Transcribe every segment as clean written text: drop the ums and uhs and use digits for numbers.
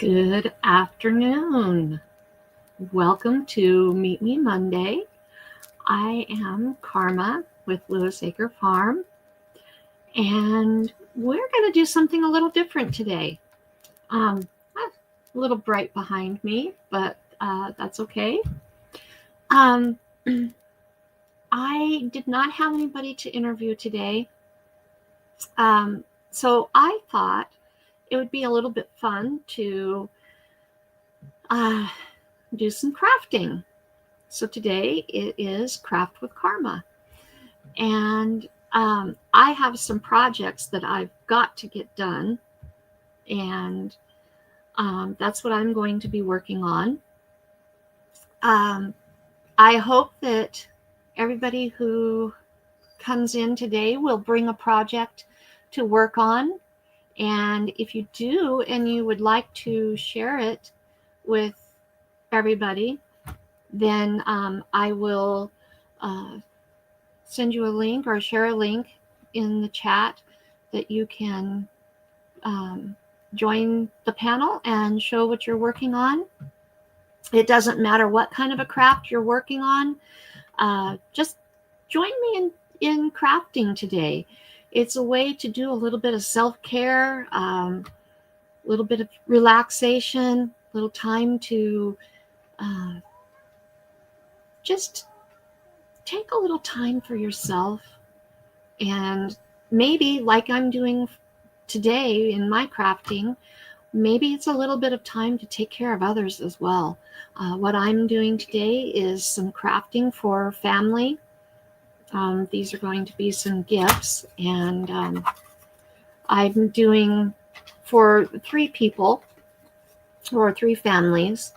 Good afternoon. Welcome to Meet Me Monday. I am Karma with Lewis Acre Farm, and we're going to do something a little different today. A little bright behind me, but that's okay. I did not have anybody to interview today, so I thought it would be a little bit fun to do some crafting. So today it is Craft with Karma. And I have some projects that I've got to get done. And that's what I'm going to be working on. I hope that everybody who comes in today will bring a project to work on. And if you do and you would like to share it with everybody, then I will send you a link or share a link in the chat that you can join the panel and show what you're working on. It doesn't matter what kind of a craft you're working on. Just join me in crafting today. It's a way to do a little bit of self-care, a little bit of relaxation, a little time to just take a little time for yourself, and maybe like I'm doing today in my crafting, maybe it's a little bit of time to take care of others as well. What I'm doing today is some crafting for family. These are going to be some gifts, and I'm doing for 3 people or 3 families.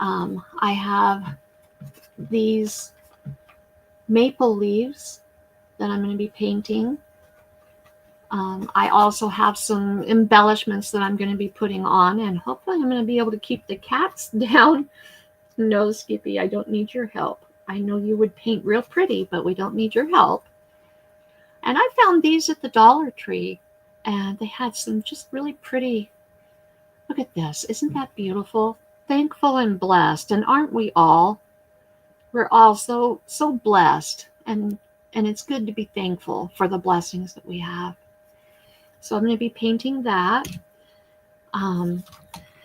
I have these maple leaves that I'm going to be painting. I also have some embellishments that I'm going to be putting on, and hopefully I'm going to be able to keep the cats down. No, Skippy, I don't need your help. I know you would paint real pretty, but we don't need your help. And I found these at the Dollar Tree, and they had some just really pretty. Look at this. Isn't that beautiful? Thankful and blessed. And aren't we all? We're all so blessed, and it's good to be thankful for the blessings that we have. So I'm going to be painting that. And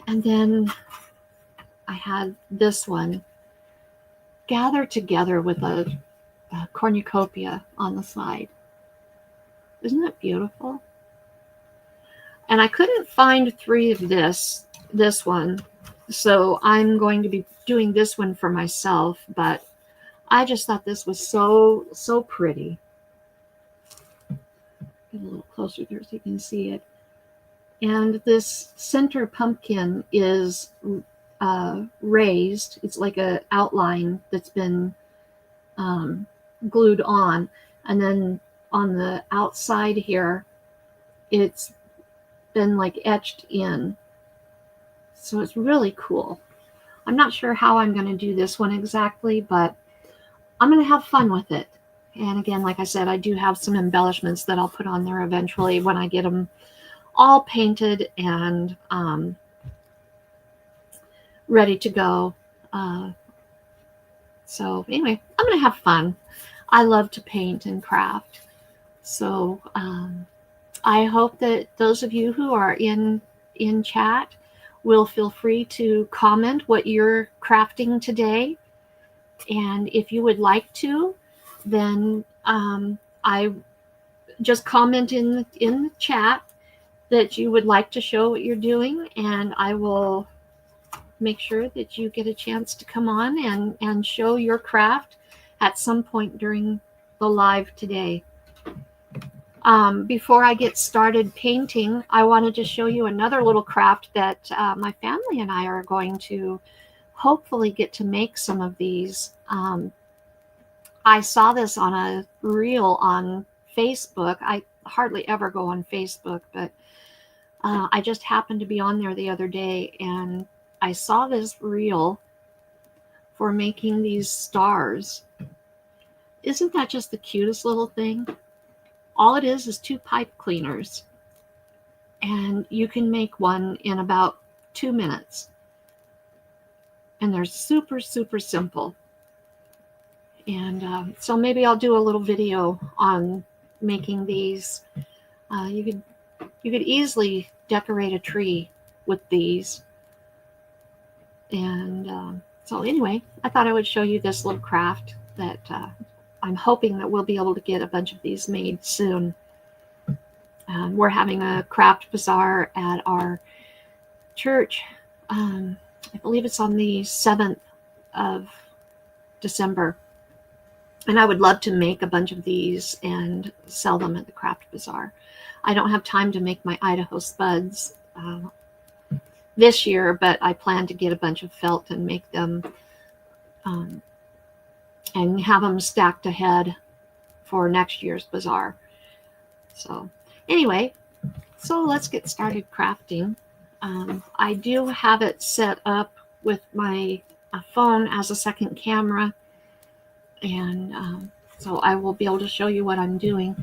then I had this one, Gather Together, with a cornucopia on the side. Isn't that beautiful? And I couldn't find 3 of this one. So I'm going to be doing this one for myself, but I just thought this was so pretty. Get a little closer there so you can see it. And this center pumpkin is raised. It's like an outline that's been glued on. And then on the outside here, it's been like etched in. So it's really cool. I'm not sure how I'm going to do this one exactly, but I'm going to have fun with it. And again, like I said, I do have some embellishments that I'll put on there eventually when I get them all painted and ready to go. So anyway, I'm going to have fun. I love to paint and craft. So I hope that those of you who are in chat will feel free to comment what you're crafting today. And if you would like to, then I just comment in the chat that you would like to show what you're doing, and I will make sure that you get a chance to come on and show your craft at some point during the live today. Before I get started painting, I wanted to show you another little craft that my family and I are going to hopefully get to make some of these. I saw this on a reel on Facebook. I hardly ever go on Facebook, but I just happened to be on there the other day, and I saw this reel for making these stars. Isn't that just the cutest little thing? All it is 2 pipe cleaners, and you can make one in about 2 minutes. And they're super, super simple. And so maybe I'll do a little video on making these. You could easily decorate a tree with these. And so anyway, I thought I would show you this little craft that I'm hoping that we'll be able to get a bunch of these made soon. We're having a craft bazaar at our church. I believe it's on the 7th of December. And I would love to make a bunch of these and sell them at the craft bazaar. I don't have time to make my Idaho spuds this year, but I plan to get a bunch of felt and make them and have them stacked ahead for next year's bazaar. So anyway, so let's get started crafting. I do have it set up with my phone as a second camera, and so I will be able to show you what I'm doing.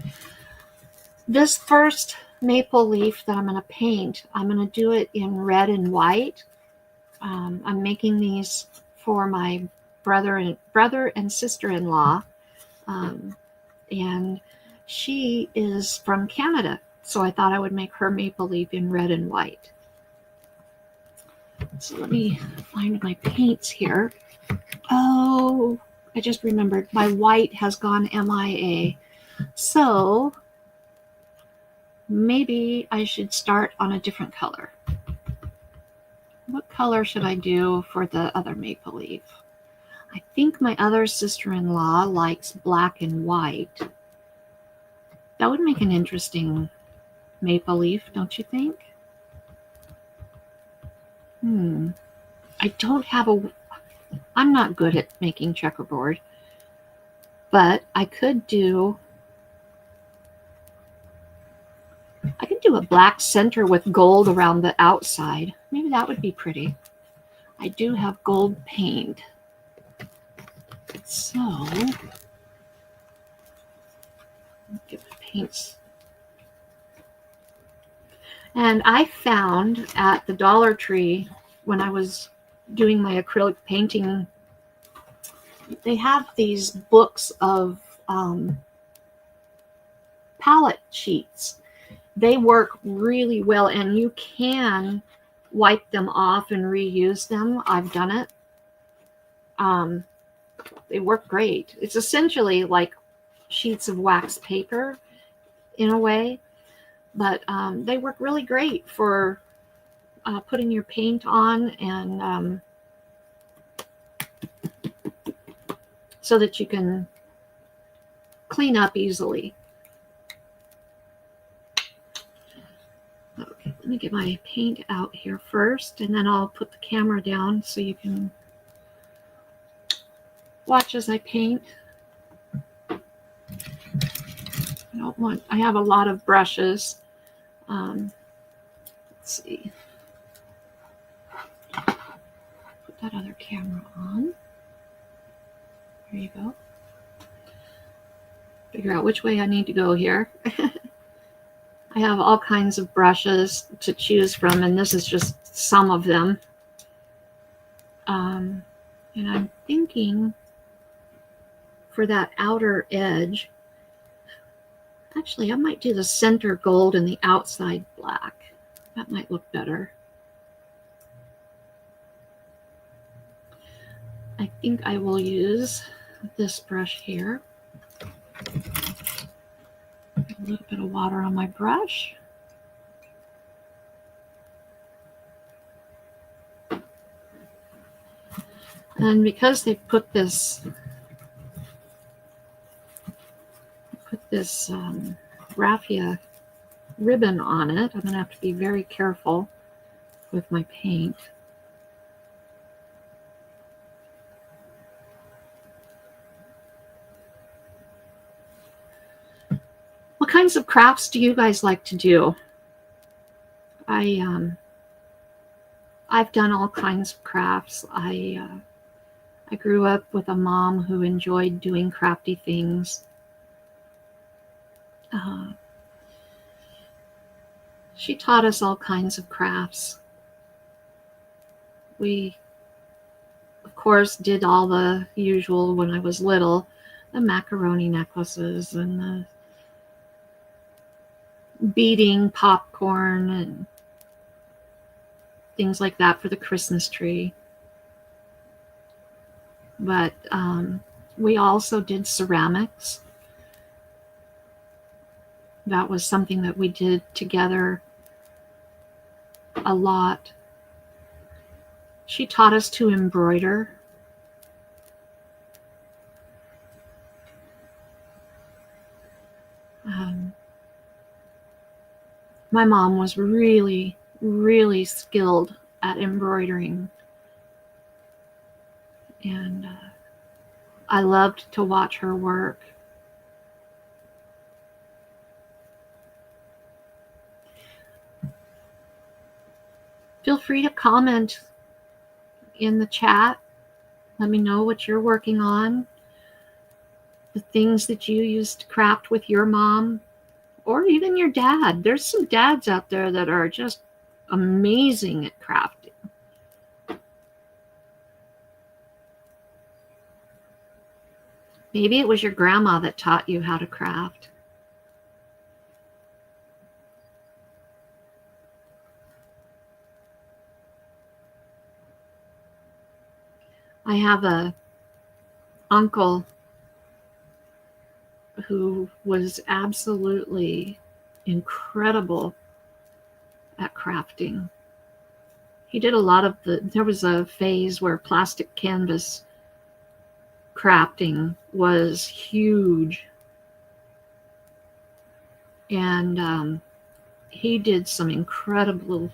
This first maple leaf that I'm going to paint, I'm going to do it in red and white. I'm making these for my brother and sister-in-law, and she is from Canada, so I thought I would make her maple leaf in red and white. So let me find my paints here. Oh, I just remembered my white has gone MIA, so maybe I should start on a different color. What color should I do for the other maple leaf? I think my other sister-in-law likes black and white. That would make an interesting maple leaf, don't you think? I don't have I'm not good at making checkerboard, but I could do a black center with gold around the outside. Maybe that would be pretty. I do have gold paint. So, get my paints. And I found at the Dollar Tree when I was doing my acrylic painting, they have these books of palette sheets. They work really well, and you can wipe them off and reuse them. I've done it. They work great. It's essentially like sheets of wax paper in a way, but they work really great for putting your paint on, and so that you can clean up easily. Okay, let me get my paint out here first, and then I'll put the camera down so you can watch as I paint. I have a lot of brushes. Let's see. Put that other camera on. There you go. Figure out which way I need to go here. I have all kinds of brushes to choose from, and this is just some of them. And I'm thinking for that outer edge, actually I might do the center gold and the outside black. That might look better. I think I will use this brush here. A little bit of water on my brush. And because they put this raffia ribbon on it, I'm going to have to be very careful with my paint. What kinds of crafts do you guys like to do? I've done all kinds of crafts. I grew up with a mom who enjoyed doing crafty things. She taught us all kinds of crafts. We, of course, did all the usual when I was little, the macaroni necklaces and the beading popcorn and things like that for the Christmas tree. But we also did ceramics. That was something that we did together a lot. She taught us to embroider. My mom was really, really skilled at embroidering. And I loved to watch her work. Feel free to comment in the chat. Let me know what you're working on, the things that you used to craft with your mom, or even your dad. There's some dads out there that are just amazing at crafting. Maybe it was your grandma that taught you how to craft. I have a uncle who was absolutely incredible at crafting. He did a lot of there was a phase where plastic canvas crafting was huge. And he did some incredible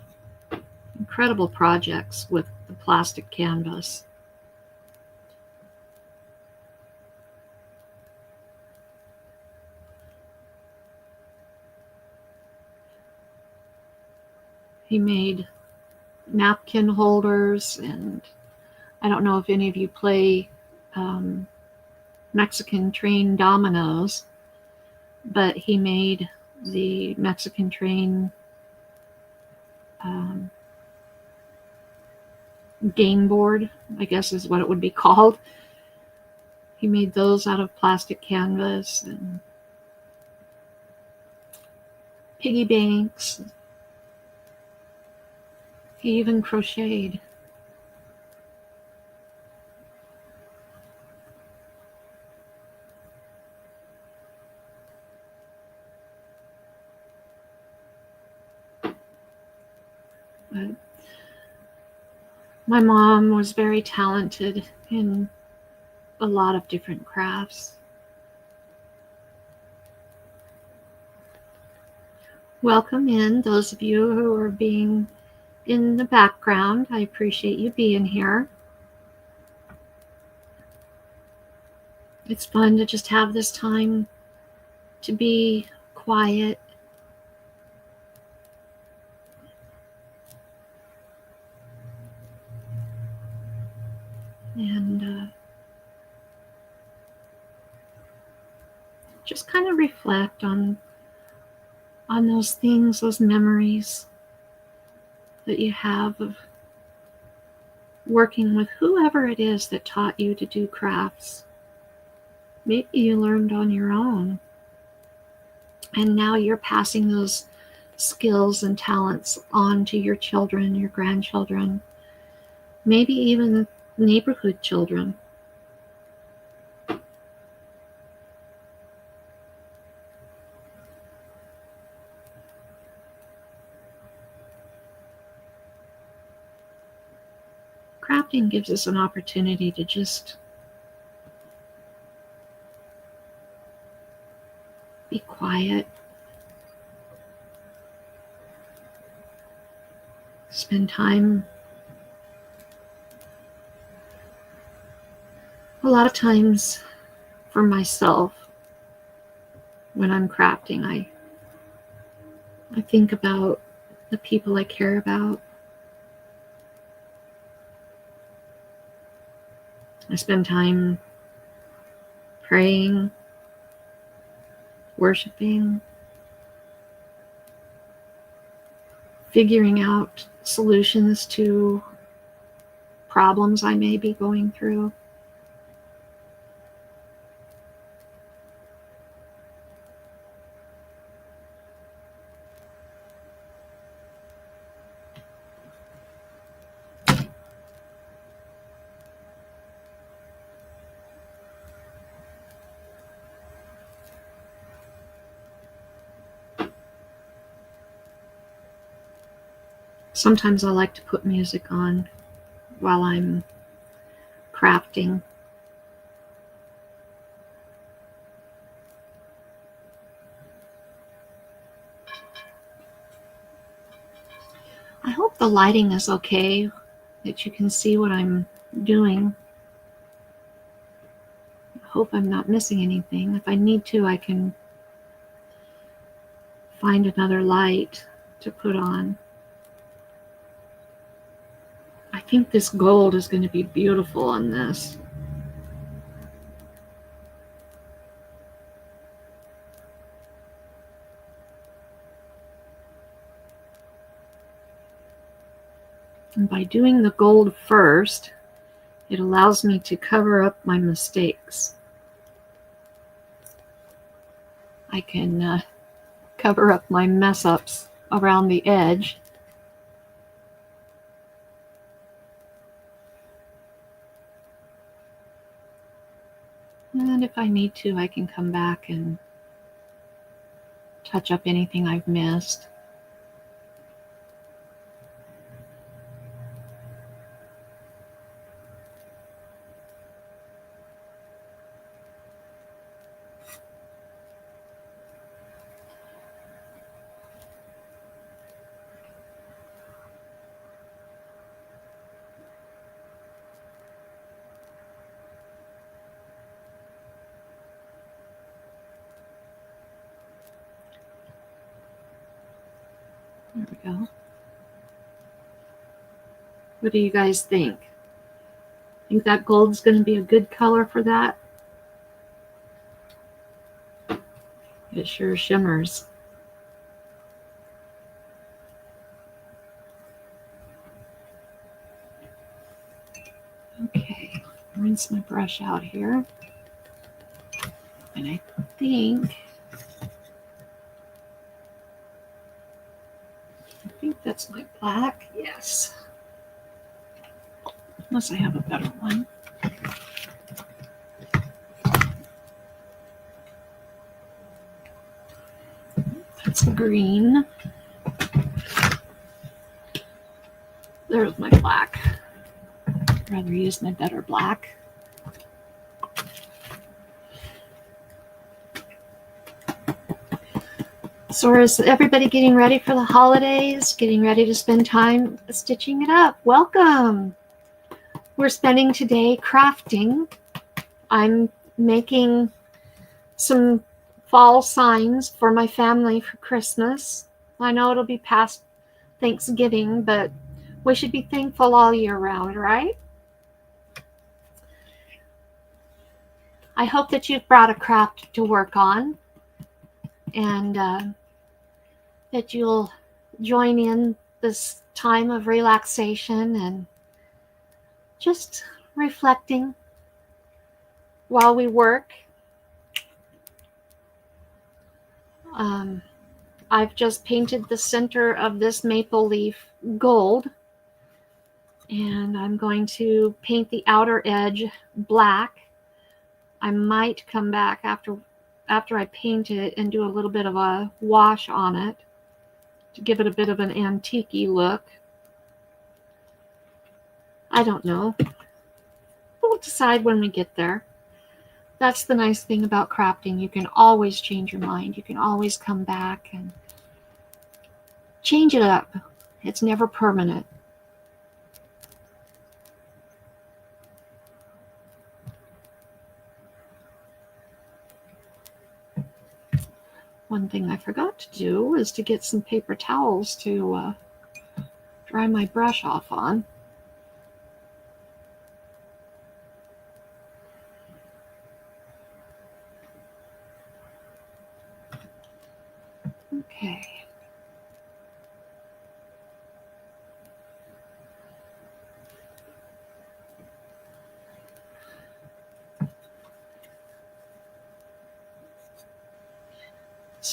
projects with the plastic canvas. He made napkin holders, and I don't know if any of you play Mexican train dominoes, but he made the Mexican train game board, I guess is what it would be called. He made those out of plastic canvas and piggy banks. He even crocheted. But my mom was very talented in a lot of different crafts. Welcome in, those of you who are being in the background. I appreciate you being here. It's fun to just have this time to be quiet. And just kind of reflect on those things, those memories that you have of working with whoever it is that taught you to do crafts. Maybe you learned on your own, and now you're passing those skills and talents on to your children, your grandchildren, maybe even neighborhood children. Crafting gives us an opportunity to just be quiet, spend time. A lot of times for myself, when I'm crafting, I think about the people I care about. I spend time praying, worshiping, figuring out solutions to problems I may be going through. Sometimes I like to put music on while I'm crafting. I hope the lighting is okay, that you can see what I'm doing. I hope I'm not missing anything. If I need to, I can find another light to put on. I think this gold is going to be beautiful on this. And by doing the gold first, it allows me to cover up my mistakes. I can cover up my mess-ups around the edge. And if I need to, I can come back and touch up anything I've missed. There we go. What do you guys think? Think that gold's going to be a good color for that? It sure shimmers. Okay, rinse my brush out here. And I think that's my black. Yes. Unless I have a better one. That's green. There's my black. I'd rather use my better black. So is everybody getting ready for the holidays? Getting ready to spend time stitching it up? Welcome! We're spending today crafting. I'm making some fall signs for my family for Christmas. I know it'll be past Thanksgiving, but we should be thankful all year round, right? I hope that you've brought a craft to work on and that you'll join in this time of relaxation and just reflecting while we work. I've just painted the center of this maple leaf gold, and I'm going to paint the outer edge black. I might come back after I paint it and do a little bit of a wash on it to give it a bit of an antique-y look. I don't know. We'll decide when we get there. That's the nice thing about crafting. You can always change your mind. You can always come back and change it up. It's never permanent. One thing I forgot to do is to get some paper towels to dry my brush off on. Okay.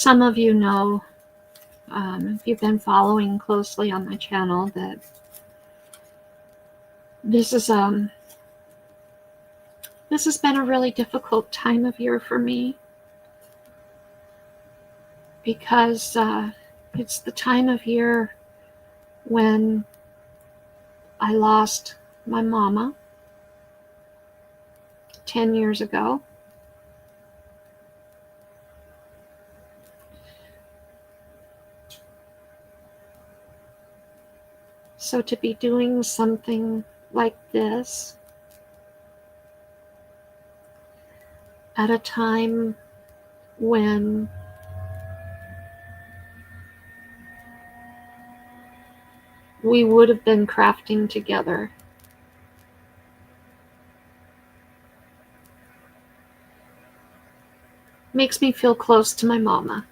some of you know, if you've been following closely on my channel, that this has been a really difficult time of year for me, because it's the time of year when I lost my mama 10 years ago. So to be doing something like this at a time when we would have been crafting together makes me feel close to my mama.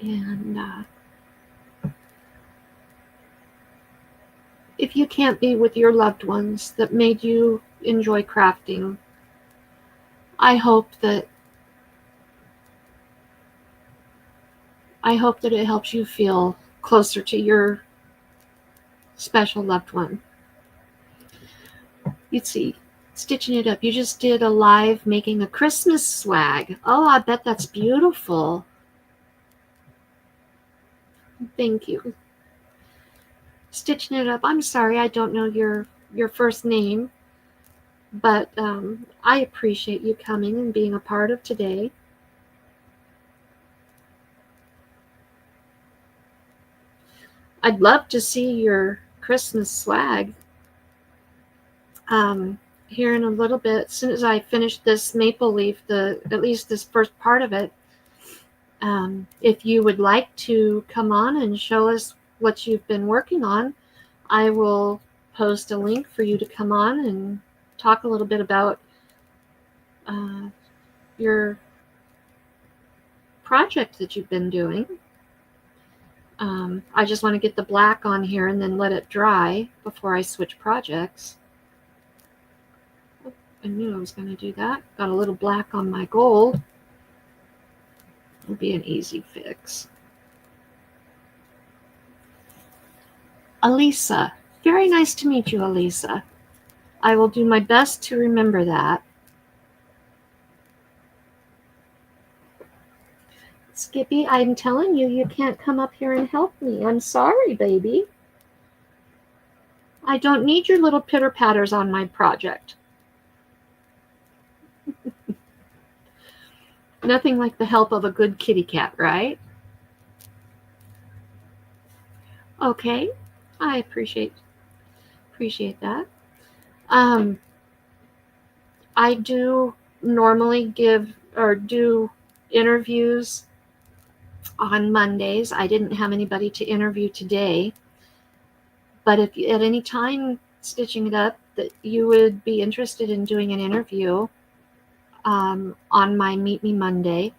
And if you can't be with your loved ones that made you enjoy crafting, I hope that it helps you feel closer to your special loved one. You'd see, stitching it up. You just did a live making a Christmas swag. Oh, I bet that's beautiful. Thank you. Stitching it up. I'm sorry, I don't know your first name, but I appreciate you coming and being a part of today. I'd love to see your Christmas swag here in a little bit. As soon as I finish this maple leaf, at least this first part of it, if you would like to come on and show us what you've been working on, I will post a link for you to come on and talk a little bit about your project that you've been doing. I just want to get the black on here and then let it dry before I switch projects. I knew I was going to do that. Got a little black on my gold. It'll be an easy fix. Elisa. Very nice to meet you, Elisa. I will do my best to remember that. Skippy, I'm telling you, you can't come up here and help me. I'm sorry, baby. I don't need your little pitter-patters on my project. Nothing like the help of a good kitty cat, right? Okay, I appreciate that. I do normally do interviews on Mondays. I didn't have anybody to interview today, but if you, at any time stitching it up, that you would be interested in doing an interview on my Meet Me Monday,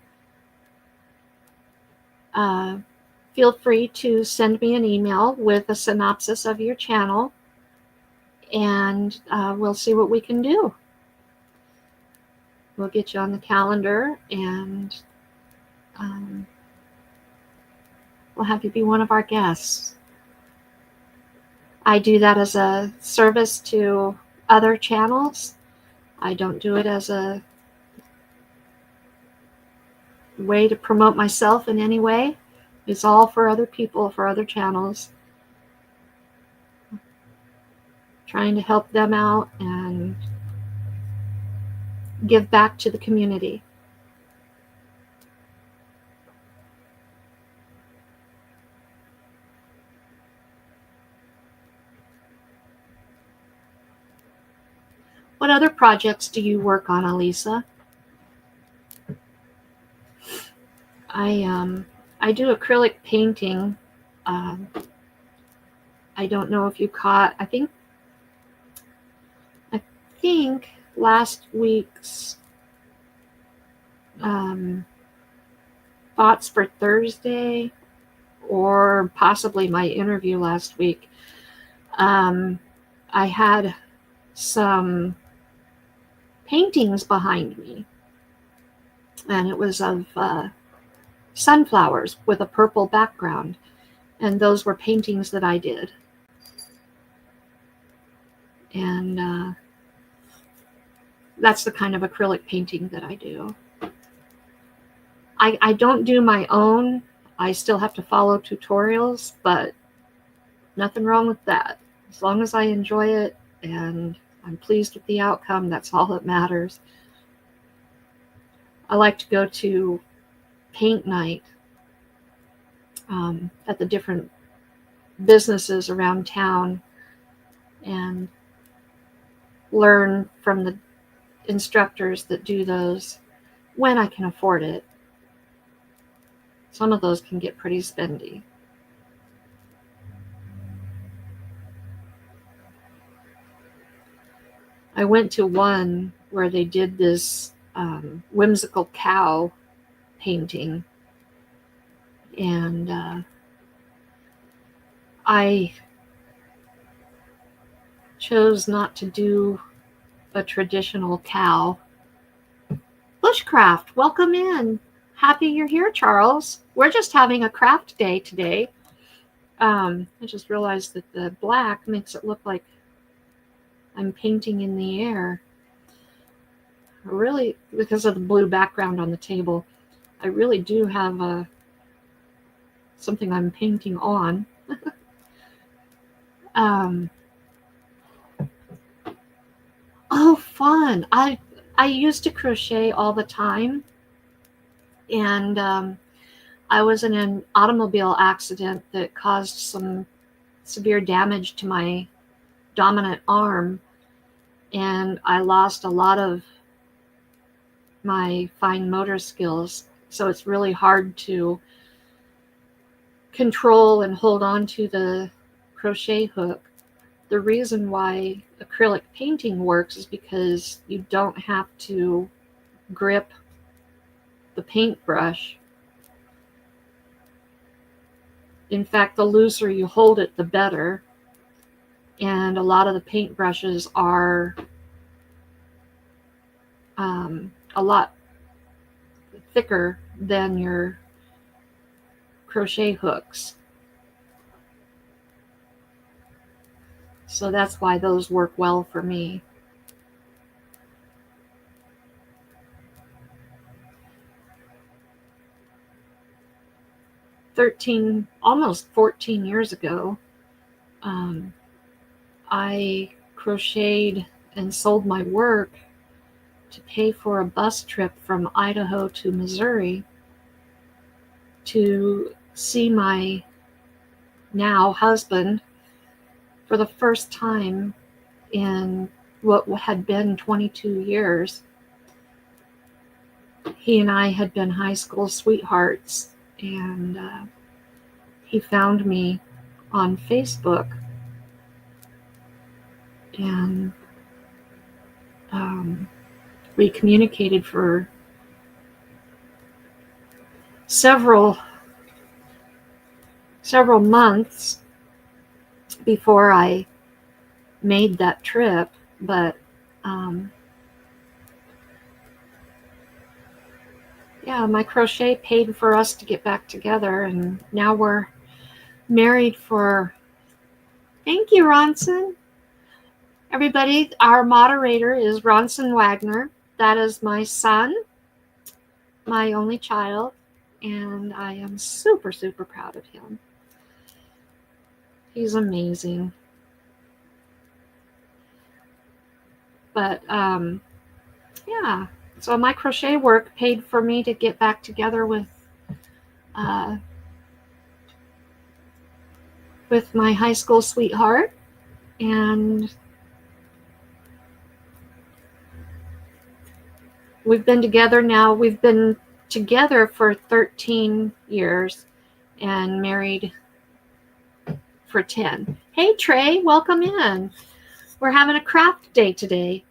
feel free to send me an email with a synopsis of your channel, and we'll see what we can do. We'll get you on the calendar, and we'll have you be one of our guests. I do that as a service to other channels. I don't do it as a way to promote myself in any way. It's all for other people, for other channels. Trying to help them out and give back to the community. What other projects do you work on, Elisa? I do acrylic painting. I don't know if you caught, I think last week's thoughts for Thursday, or possibly my interview last week, I had some paintings behind me, and it was of sunflowers with a purple background, and those were paintings that I did. And that's the kind of acrylic painting that I do. I don't do my own. I still have to follow tutorials, but nothing wrong with that. As long as I enjoy it and I'm pleased with the outcome, that's all that matters. I like to go to paint night at the different businesses around town and learn from the instructors that do those when I can afford it. Some of those can get pretty spendy. I went to one where they did this whimsical cow painting, and I chose not to do a traditional cow. Bushcraft, welcome in. Happy you're here, Charles. We're just having a craft day today. I just realized that the black makes it look like I'm painting in the air. Really, because of the blue background on the table, I really do have something I'm painting on. Oh, fun. I used to crochet all the time, and I was in an automobile accident that caused some severe damage to my dominant arm, and I lost a lot of my fine motor skills, so it's really hard to control and hold on to the crochet hook. The reason why acrylic painting works is because you don't have to grip the paintbrush. In fact, the looser you hold it, the better. And a lot of the paintbrushes are a lot thicker than your crochet hooks. So that's why those work well for me. Almost 14 years ago, I crocheted and sold my work to pay for a bus trip from Idaho to Missouri to see my now husband for the first time in what had been 22 years. He and I had been high school sweethearts, and he found me on Facebook, and we communicated for several months before I made that trip, but yeah, my crochet paid for us to get back together, and now we're married for... Thank you, Ronson. Everybody, our moderator is Ronson Wagner. That is my son, my only child, and I am super, super proud of him. He's amazing. But yeah, so my crochet work paid for me to get back together with my high school sweetheart, and we've been together now. We've been together for 13 years and married for 10. Hey, Trey, welcome in. We're having a craft day today.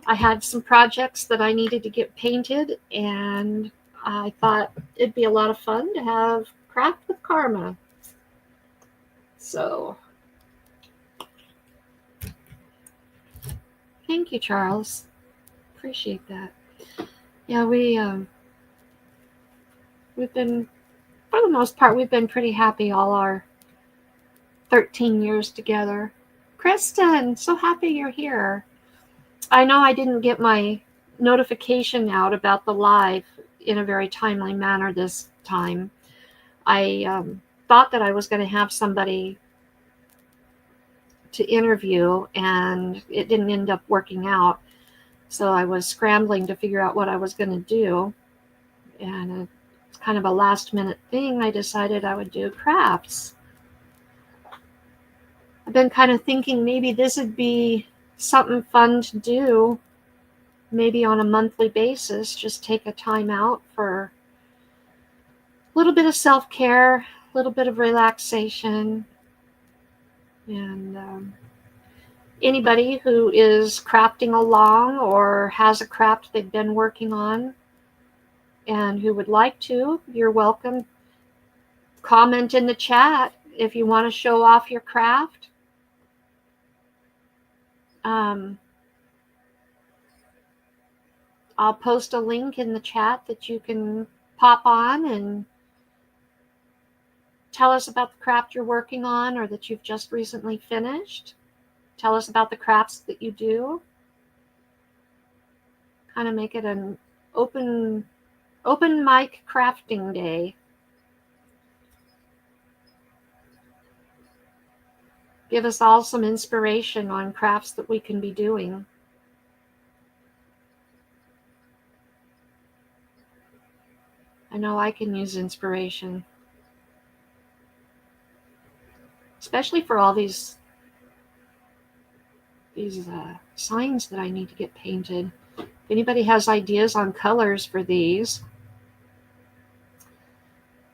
I had some projects that I needed to get painted, and I thought it'd be a lot of fun to have Craft with Karma. So, thank you, Charles. Appreciate that. Yeah, we've been, for the most part, we've been pretty happy all our 13 years together. Kristen, so happy you're here. I know I didn't get my notification out about the live in a very timely manner this time. I thought that I was going to have somebody to interview, and it didn't end up working out. So I was scrambling to figure out what I was going to do. And it's kind of a last minute thing. I decided I would do crafts. I've been kind of thinking maybe this would be something fun to do, maybe on a monthly basis. Just take a time out for a little bit of self-care, a little bit of relaxation. And anybody who is crafting along or has a craft they've been working on and who would like to, you're welcome. Comment in the chat if you want to show off your craft. I'll post a link in the chat that you can pop on and tell us about the craft you're working on or that you've just recently finished. Tell us about the crafts that you do. Kind of make it an open mic crafting day. Give us all some inspiration on crafts that we can be doing. I know I can use inspiration, especially for all these signs that I need to get painted. If anybody has ideas on colors for these,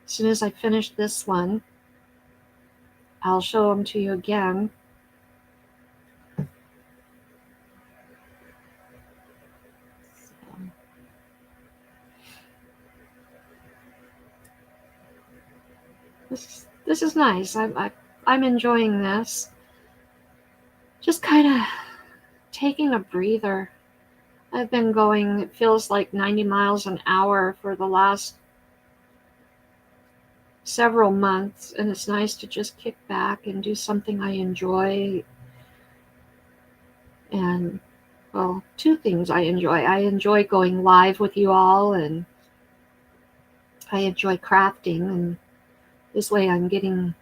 as soon as I finish this one, I'll show them to you again. This is nice. I'm enjoying this. Just kind of taking a breather. I've been going, it feels like 90 miles an hour for the last several months, and it's nice to just kick back and do something I enjoy. And, well, two things I enjoy. I enjoy going live with you all, and I enjoy crafting, and this way I'm getting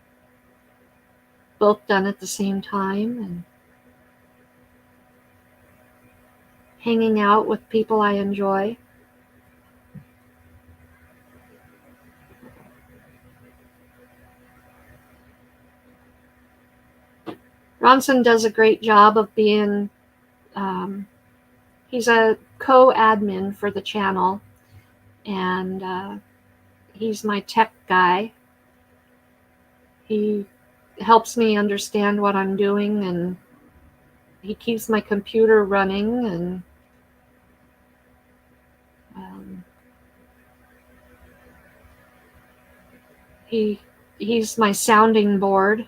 both done at the same time and hanging out with people I enjoy. Ronson does a great job of being, he's a co-admin for the channel, and he's my tech guy. He helps me understand what I'm doing, and he keeps my computer running, and he's my sounding board.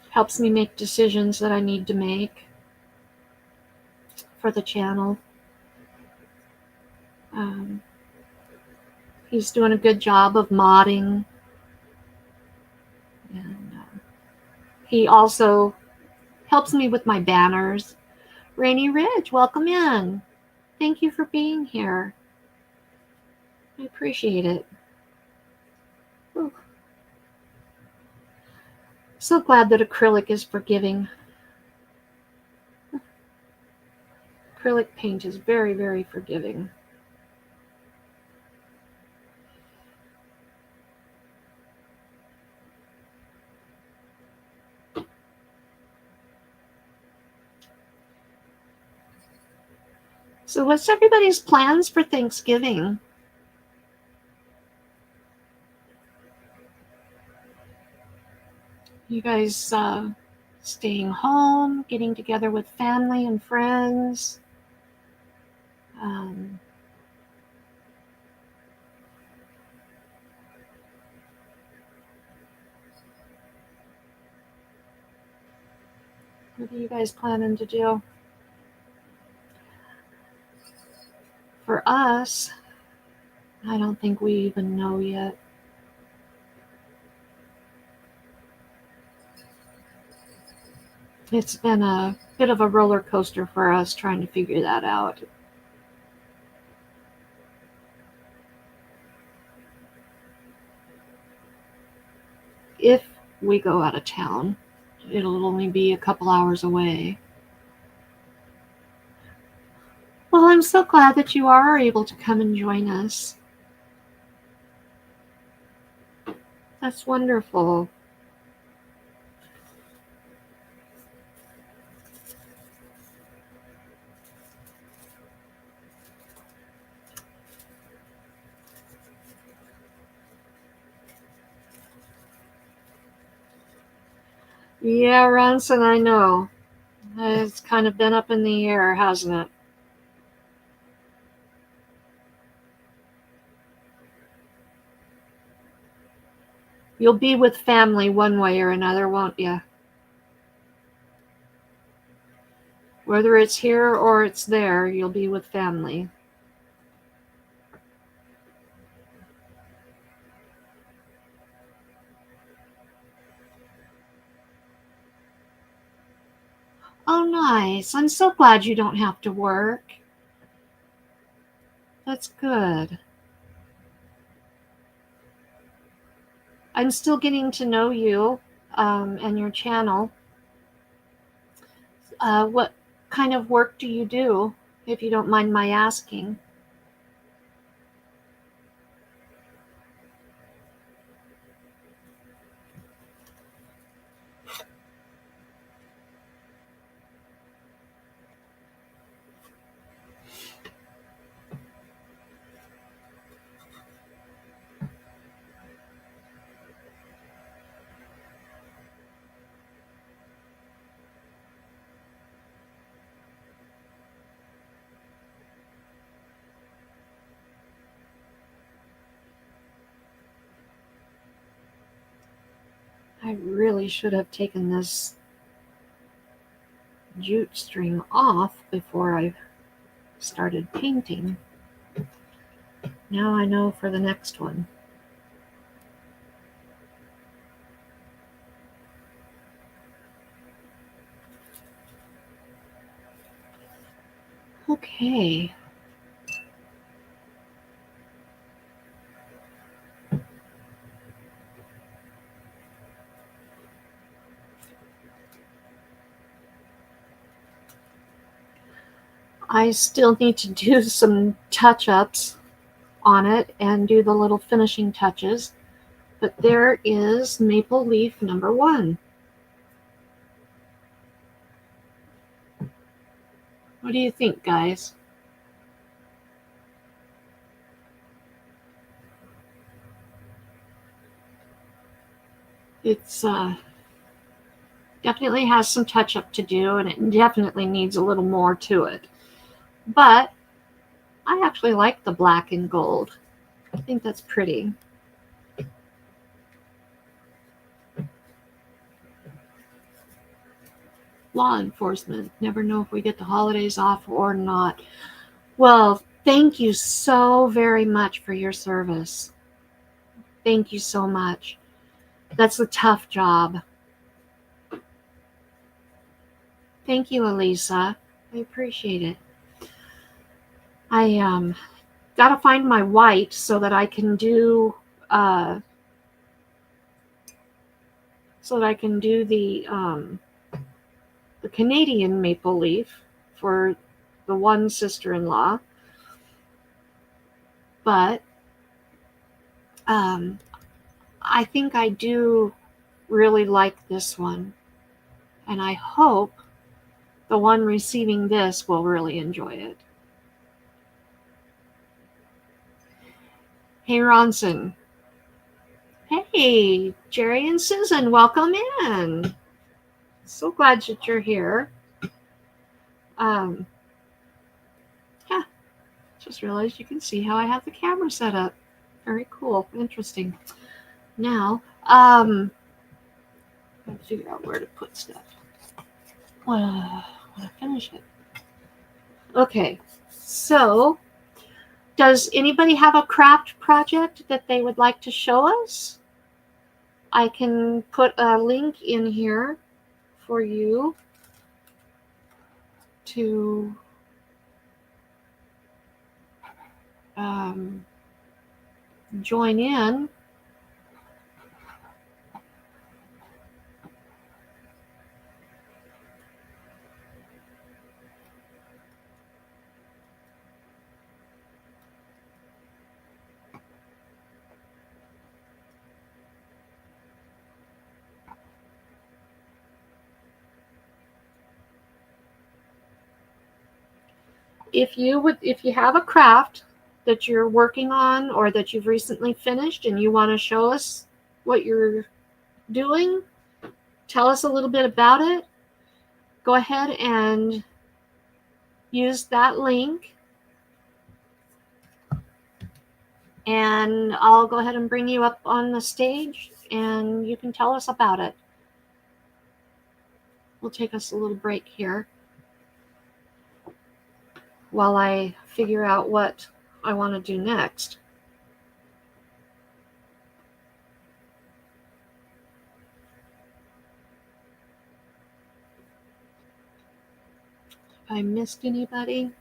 Helps me make decisions that I need to make for the channel. He's doing a good job of modding, and he also helps me with my banners. Rainy Ridge, welcome in. Thank you for being here. I appreciate it. Ooh. So glad that acrylic is forgiving. Acrylic paint is very, very forgiving. So what's everybody's plans for Thanksgiving? You guys staying home, getting together with family and friends? What are you guys planning to do? For us, I don't think we even know yet. It's been a bit of a roller coaster for us trying to figure that out. If we go out of town, it'll only be a couple hours away. Well, I'm so glad that you are able to come and join us. That's wonderful. Yeah, Ronson, I know. It's kind of been up in the air, hasn't it? You'll be with family one way or another, won't you? Whether it's here or it's there, you'll be with family. Oh, nice. I'm so glad you don't have to work. That's good. I'm still getting to know you and your channel. What kind of work do you do, if you don't mind my asking? I really should have taken this jute string off before I started painting. Now I know for the next one. Okay. I still need to do some touch-ups on it and do the little finishing touches. But there is maple leaf number 1. What do you think, guys? It's definitely has some touch-up to do, and it definitely needs a little more to it. But I actually like the black and gold. I think that's pretty. Law enforcement. Never know if we get the holidays off or not. Well, thank you so very much for your service. Thank you so much. That's a tough job. Thank you, Elisa. I appreciate it. I gotta find my white so that I can do the Canadian maple leaf for the one sister-in-law. But I think I do really like this one, and I hope the one receiving this will really enjoy it. Hey, Ronson. Hey, Jerry and Susan, welcome in. So glad that you're here. Yeah, just realized you can see how I have the camera set up. Very cool, interesting. Now, let's figure out where to put stuff. Want to finish it? Okay, so does anybody have a craft project that they would like to show us? I can put a link in here for you to join in. If you have a craft that you're working on or that you've recently finished and you want to show us what you're doing, tell us a little bit about it, go ahead and use that link and I'll go ahead and bring you up on the stage and you can tell us about it. We'll take us a little break here while I figure out what I want to do next. If I missed anybody.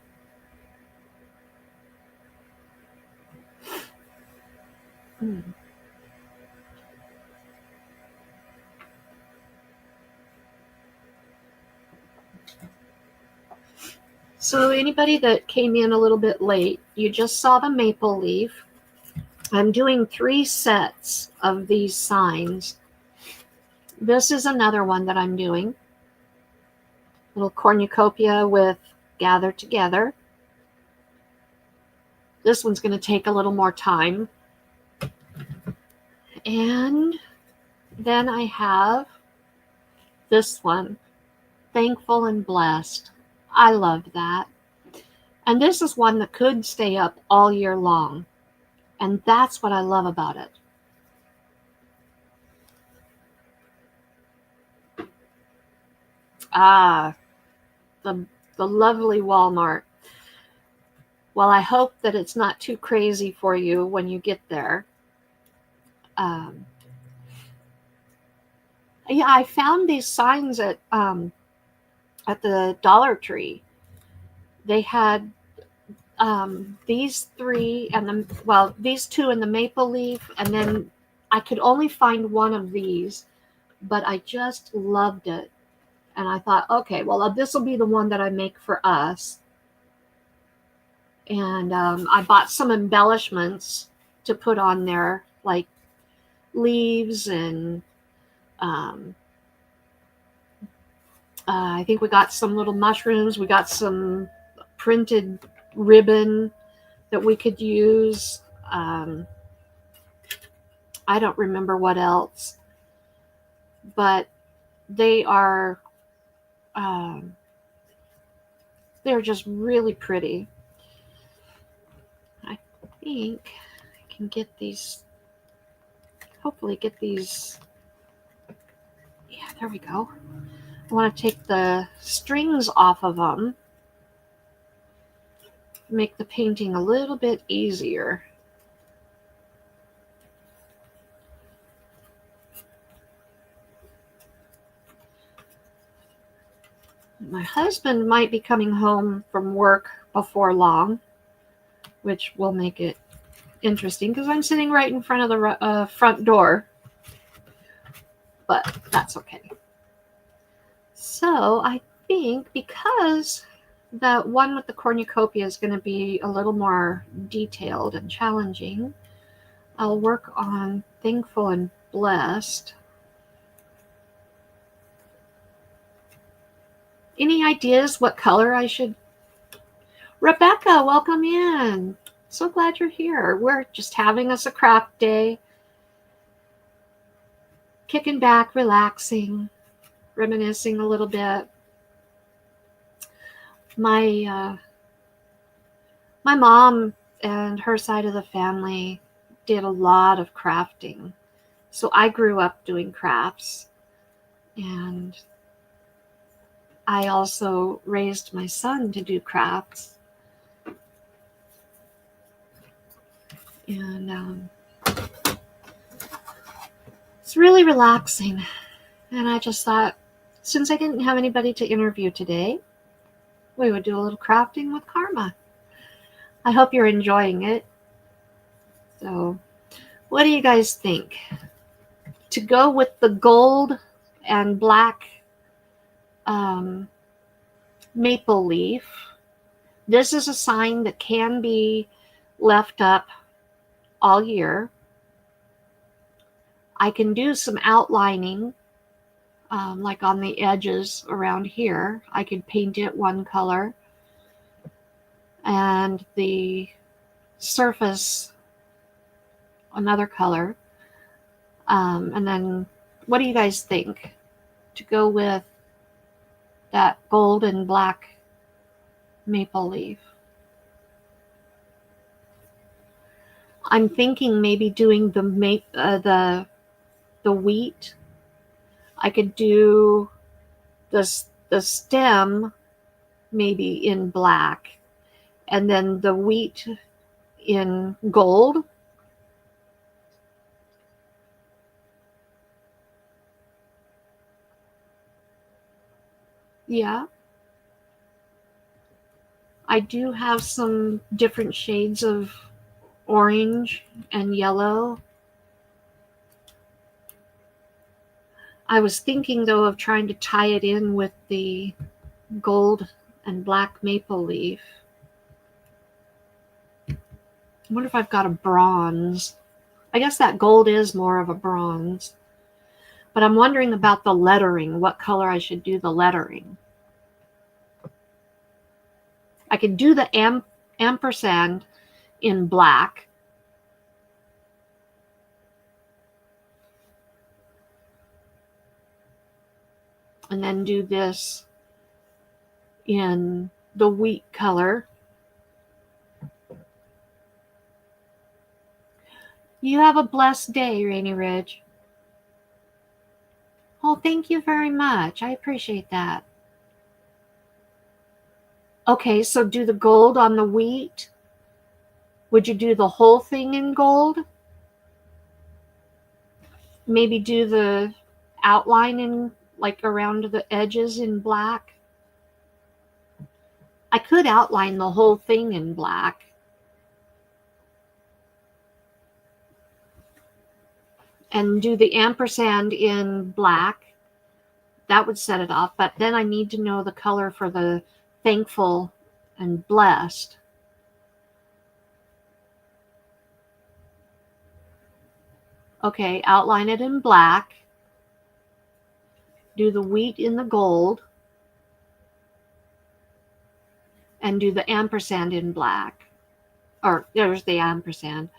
So anybody that came in a little bit late, you just saw the maple leaf. I'm doing 3 sets of these signs. This is another one that I'm doing. Little cornucopia with gather together. This one's going to take a little more time. And then I have this one, thankful and blessed. I love that. And this is one that could stay up all year long. And that's what I love about it. Ah, the lovely Walmart. Well, I hope that it's not too crazy for you when you get there. Yeah, I found these signs at the Dollar Tree. They had these 3 and these 2 in the maple leaf, and then I could only find one of these, but I just loved it. And I thought, okay, well, this will be the one that I make for us. And I bought some embellishments to put on there, like leaves and I think we got some little mushrooms. We got some printed ribbon that we could use. I don't remember what else, but they are they're just really pretty. I think I can get these, hopefully get these. Yeah, there we go. I want to take the strings off of them, make the painting a little bit easier. My husband might be coming home from work before long, which will make it interesting because I'm sitting right in front of the front door, but that's okay. So I think because the one with the cornucopia is going to be a little more detailed and challenging, I'll work on thankful and blessed. Any ideas what color I should? Rebecca, welcome in. So glad you're here. We're just having us a craft day. Kicking back, relaxing, reminiscing a little bit. My mom and her side of the family did a lot of crafting. So I grew up doing crafts. And I also raised my son to do crafts. And it's really relaxing. And I just thought, since I didn't have anybody to interview today, we would do a little crafting with Karma. I hope you're enjoying it. So, what do you guys think? To go with the gold and black maple leaf, this is a sign that can be left up all year. I can do some outlining, like on the edges around here. I could paint it one color and the surface another color. And then what do you guys think to go with that gold and black maple leaf? I'm thinking maybe doing the wheat. I could do the stem maybe in black, and then the wheat in gold. Yeah. I do have some different shades of orange and yellow. I was thinking, though, of trying to tie it in with the gold and black maple leaf. I wonder if I've got a bronze. I guess that gold is more of a bronze. But I'm wondering about the lettering, what color I should do the lettering. I could do the ampersand in black. And then do this in the wheat color. You have a blessed day, Rainy Ridge. Oh, thank you very much. I appreciate that. Okay, so do the gold on the wheat. Would you do the whole thing in gold? Maybe do the outline in, like, around the edges in black. I could outline the whole thing in black. And do the ampersand in black. That would set it off. But then I need to know the color for the thankful and blessed. Okay, outline it in black. Do the wheat in the gold. And do the ampersand in black. Or there's the ampersand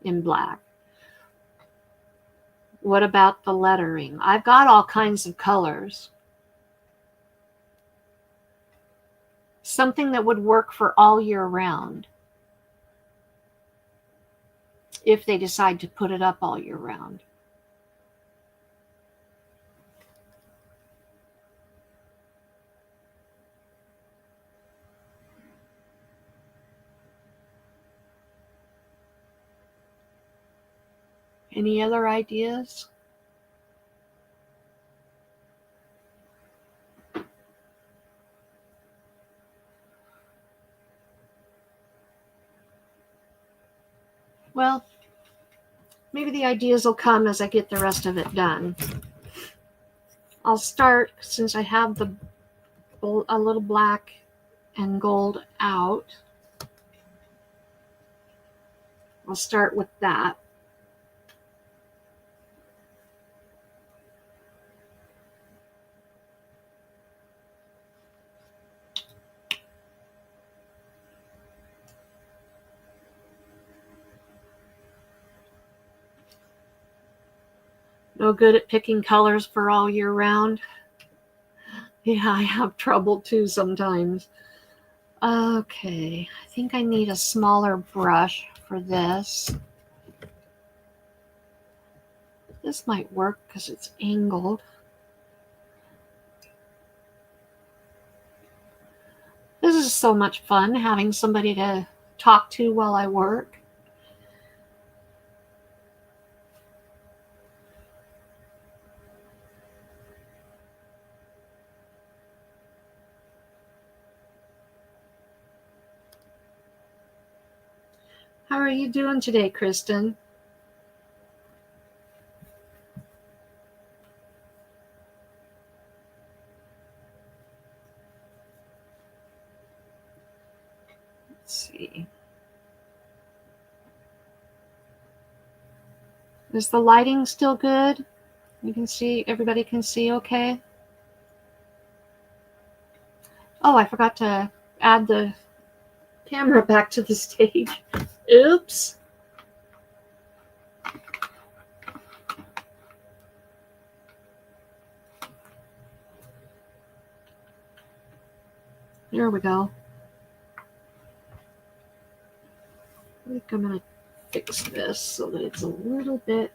in black. What about the lettering? I've got all kinds of colors. Something that would work for all year round, if they decide to put it up all year round. Any other ideas? Well, maybe the ideas will come as I get the rest of it done. I'll start, since I have a little black and gold out. I'll start with that. No good at picking colors for all year round. Yeah, I have trouble too sometimes. Okay, I think I need a smaller brush for this. This might work because it's angled. is so much fun, having somebody to talk to while I work. How are you doing today, Kristen? Let's see. Is the lighting still good? You can see, everybody can see okay? Oh, I forgot to add the camera back to the stage. Oops. There we go. I think I'm going to fix this so that it's a little bit.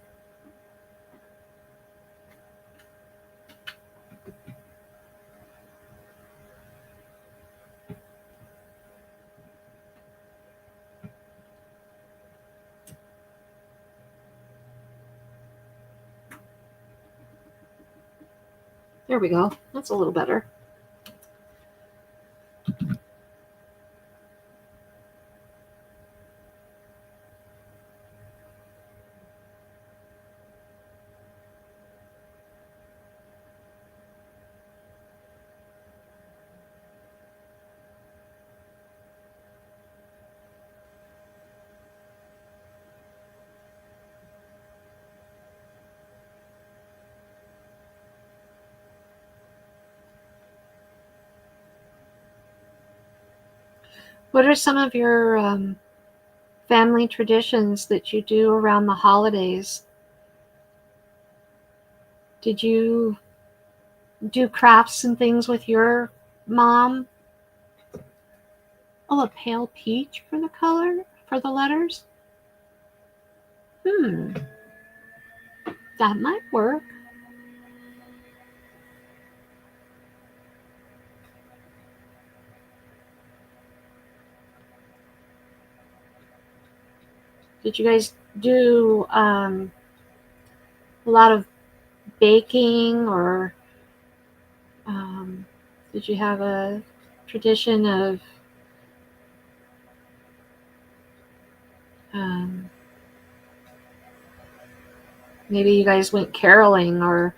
There we go. That's a little better. What are some of your family traditions that you do around the holidays? Did you do crafts and things with your mom? Oh, a pale peach for the color, for the letters? That might work. Did you guys do a lot of baking, or did you have a tradition of maybe you guys went caroling, or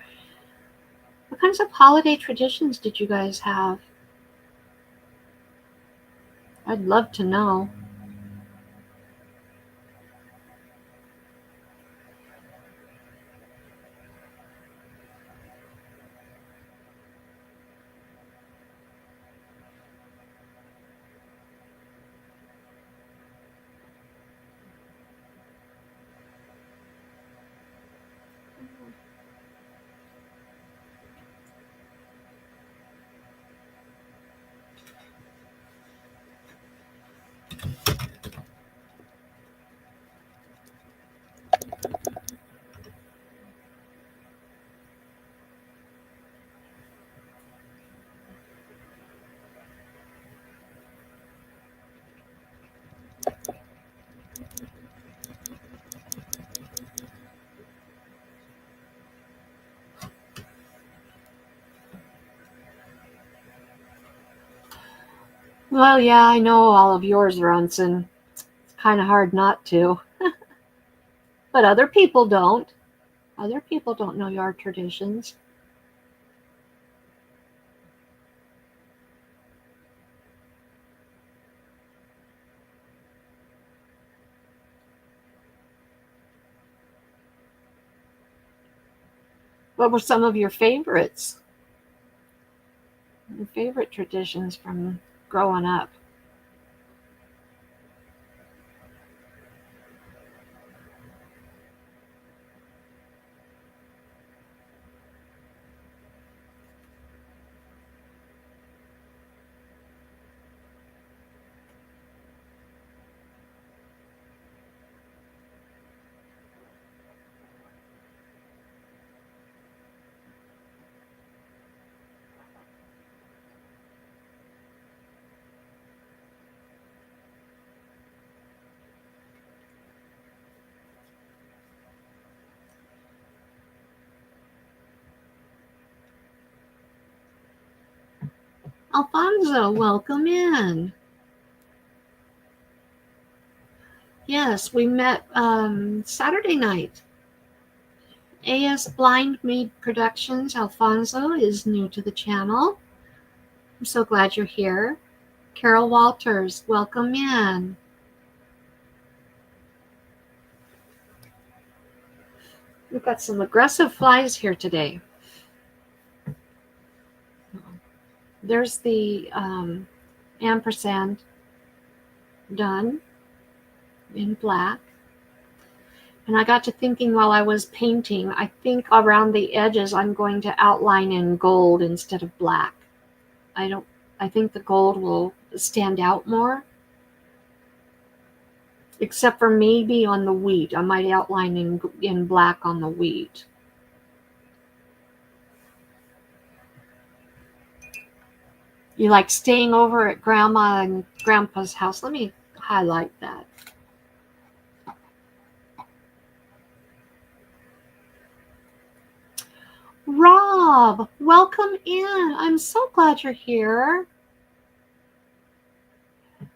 what kinds of holiday traditions did you guys have? I'd love to know. Well, yeah, I know all of yours, Ronson. It's kind of hard not to. But other people don't. Other people don't know your traditions. What were some of your favorites? Your favorite traditions from growing up? Alfonso, welcome in. Yes, we met Saturday night. AS Blind Maid Productions. Alfonso is new to the channel. I'm so glad you're here. Carol Walters, welcome in. We've got some aggressive flies here today. There's the ampersand done in black. And I got to thinking while I was painting, I think around the edges I'm going to outline in gold instead of black. I think the gold will stand out more. Except for maybe on the wheat. I might outline in black on the wheat. You like staying over at Grandma and Grandpa's house? Let me highlight that. Rob, welcome in. I'm so glad you're here.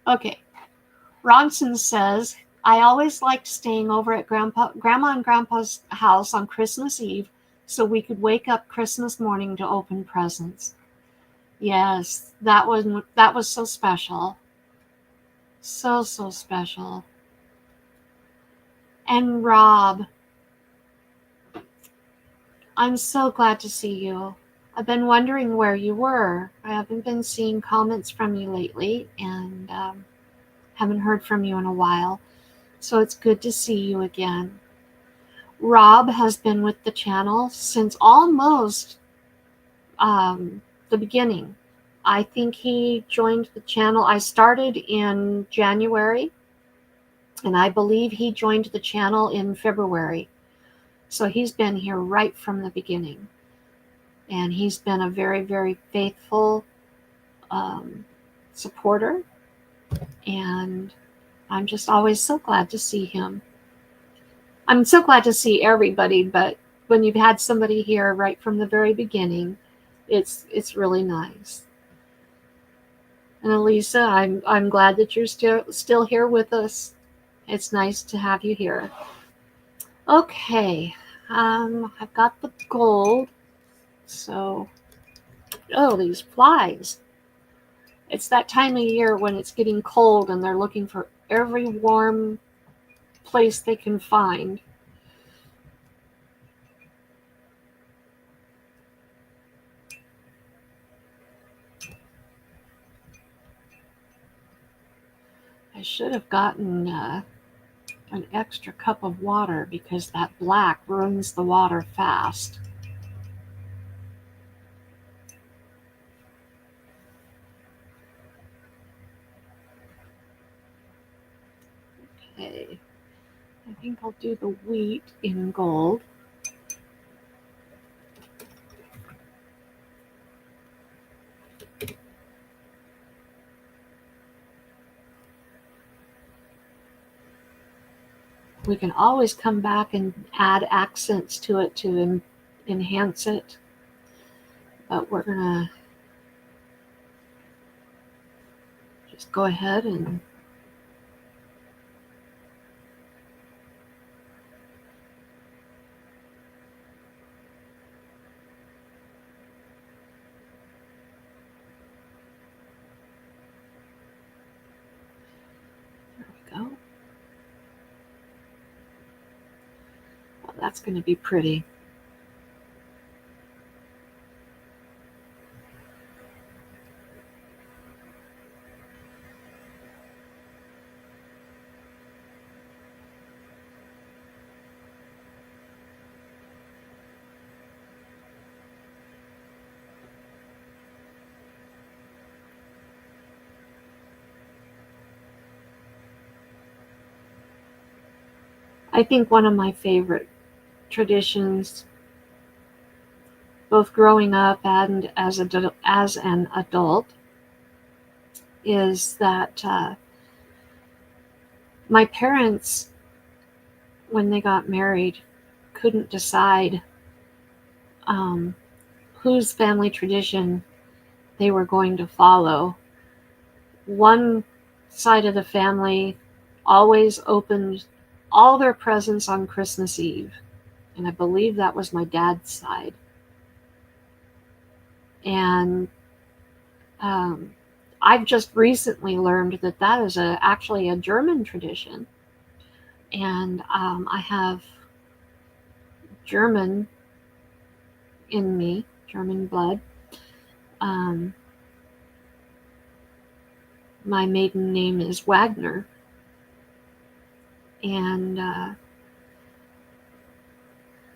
Okay. Ronson says, I always liked staying over at Grandma and Grandpa's house on Christmas Eve so we could wake up Christmas morning to open presents. Yes, that was so special. So special. And Rob, I'm so glad to see you. I've been wondering where you were. I haven't been seeing comments from you lately and haven't heard from you in a while. So it's good to see you again. Rob has been with the channel since almost the beginning. I think he joined the channel. I started in January, and I believe he joined the channel in February. So he's been here right from the beginning. And he's been a very, very faithful supporter. And I'm just always so glad to see him. I'm so glad to see everybody, but when you've had somebody here right from the very beginning, it's really nice. And Elisa, I'm glad that you're still here with us. It's nice to have you here. Okay, I've got the gold. So, oh, these flies. It's that time of year when it's getting cold and they're looking for every warm place they can find. I should have gotten an extra cup of water because that black ruins the water fast. Okay, I think I'll do the wheat in gold. We can always come back and add accents to it to enhance it. But we're going to just go ahead and go. Oh, that's going to be pretty. I think one of my favorite traditions, both growing up and as an adult, is that my parents, when they got married, couldn't decide whose family tradition they were going to follow. One side of the family always opened all their presents on Christmas Eve, and I believe that was my dad's side. And I've just recently learned that that is actually a German tradition, and I have German in me, German blood. My maiden name is Wagner, and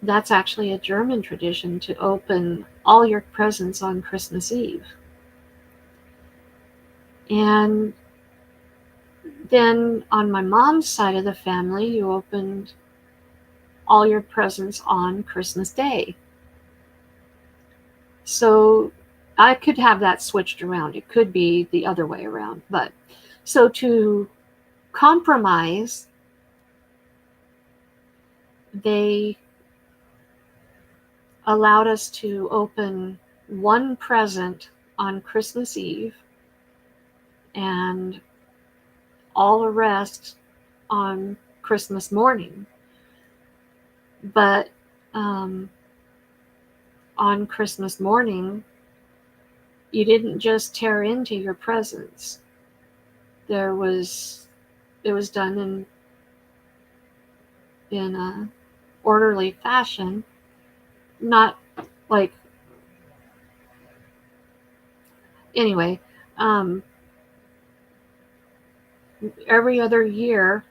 that's actually a German tradition to open all your presents on Christmas Eve. And then on my mom's side of the family, you opened all your presents on Christmas Day. So I could have that switched around. It could be the other way around. But so to compromise, they allowed us to open one present on Christmas Eve and all the rest on Christmas morning. But on Christmas morning, you didn't just tear into your presents. It was done in a orderly fashion, not like, anyway. Every other year,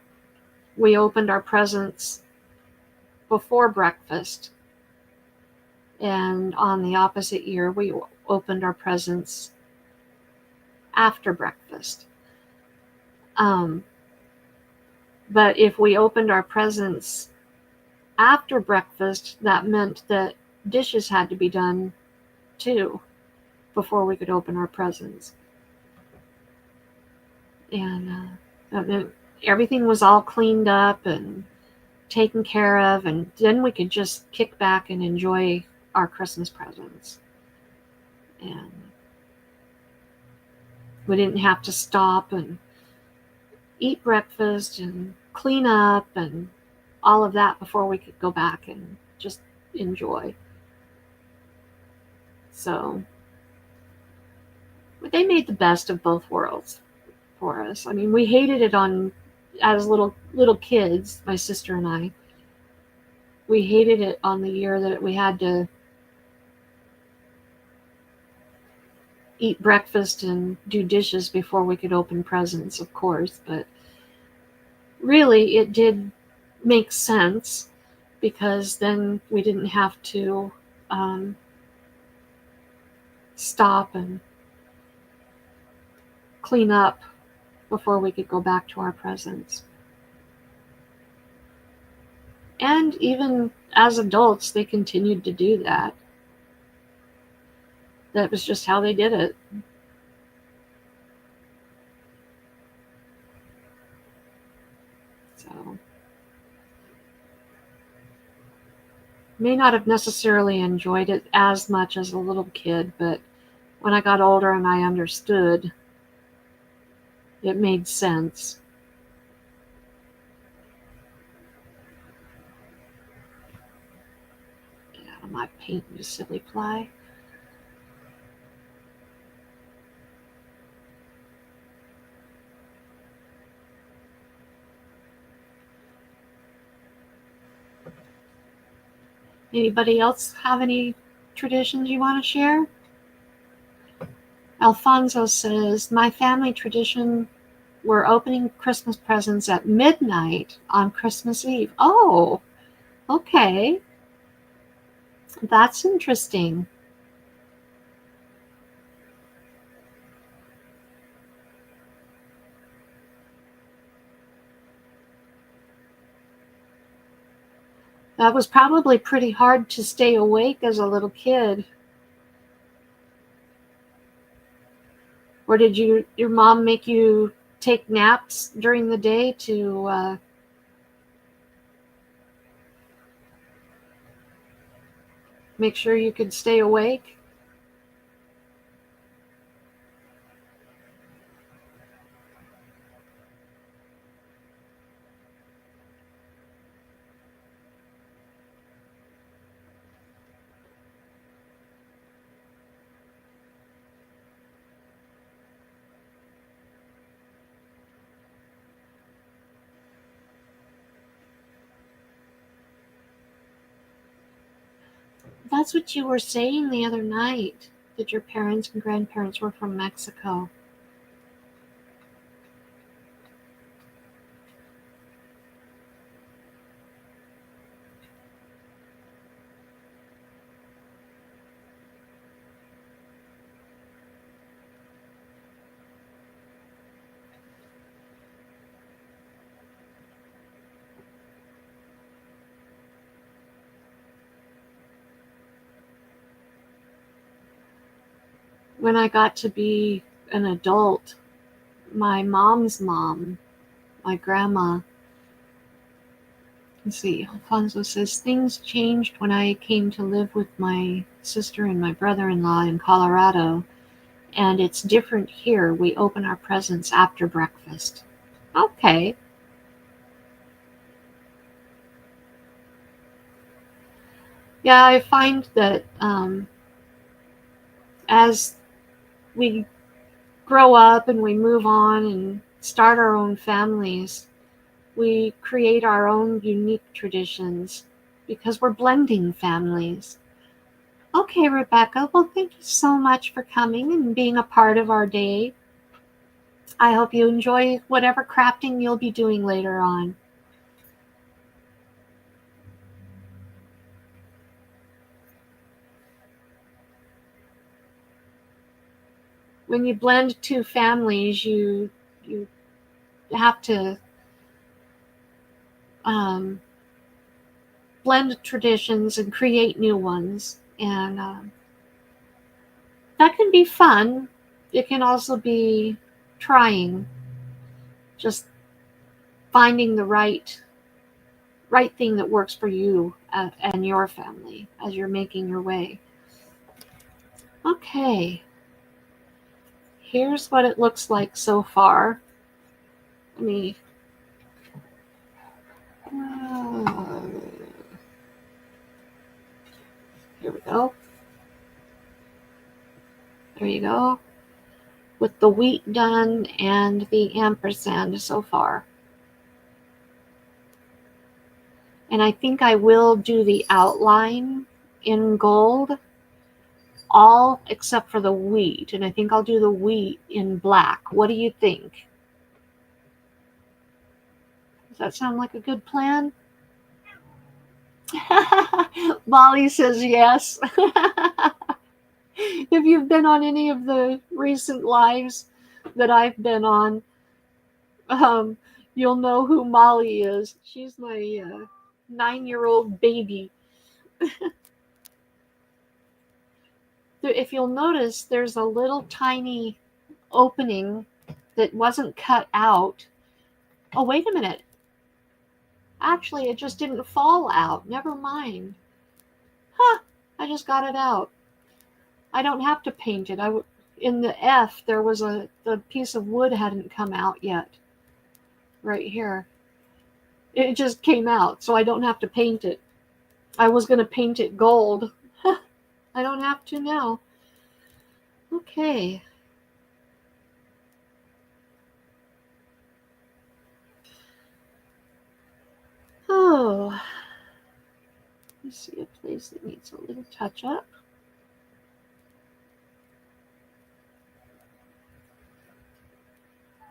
we opened our presents before breakfast, and on the opposite year, we opened our presents after breakfast. But if we opened our presents after breakfast, that meant that dishes had to be done too before we could open our presents. And that meant everything was all cleaned up and taken care of, and then we could just kick back and enjoy our Christmas presents. And we didn't have to stop and eat breakfast and clean up and all of that before we could go back and just enjoy. So they made the best of both worlds for us. I mean, we hated it as little kids, my sister and I. We hated it on the year that we had to eat breakfast and do dishes before we could open presents, of course. But really, it did make sense, because then we didn't have to stop and clean up before we could go back to our presents. And even as adults, they continued to do that. That was just how they did it. So, may not have necessarily enjoyed it as much as a little kid, but when I got older and I understood, it made sense. Get out of my paint, you silly fly. Anybody else have any traditions you want to share? Alfonso says, my family tradition, we're opening Christmas presents at midnight on Christmas Eve. Oh, okay. That's interesting. That was probably pretty hard to stay awake as a little kid. Or did your mom make you take naps during the day to make sure you could stay awake? That's what you were saying the other night, that your parents and grandparents were from Mexico. When I got to be an adult, my mom's mom, my grandma, let's see, Alfonso says, things changed when I came to live with my sister and my brother-in-law in Colorado, and it's different here. We open our presents after breakfast. Okay. Yeah, I find that as we grow up and we move on and start our own families, we create our own unique traditions because we're blending families. Okay, Rebecca, well, thank you so much for coming and being a part of our day. I hope you enjoy whatever crafting you'll be doing later on. When you blend two families, you have to blend traditions and create new ones, and that can be fun. It can also be trying, just finding the right thing that works for you and your family as you're making your way. Okay, here's what it looks like so far. Let me here we go. There you go. With the wheat done and the ampersand so far. And I think I will do the outline in gold, all except for the wheat. And I think I'll do the wheat in black. What do you think? Does that sound like a good plan? Molly says yes. If you've been on any of the recent lives that I've been on, you'll know who Molly is. She's my 9-year-old baby. If you'll notice, there's a little tiny opening that wasn't cut out. Oh, wait a minute. Actually, it just didn't fall out. Never mind. Huh, I just got it out. I don't have to paint it. In the F, there was the piece of wood hadn't come out yet. Right here. It just came out, so I don't have to paint it. I was going to paint it gold. I don't have to now. Okay. Oh. Let me see a place that needs a little touch up.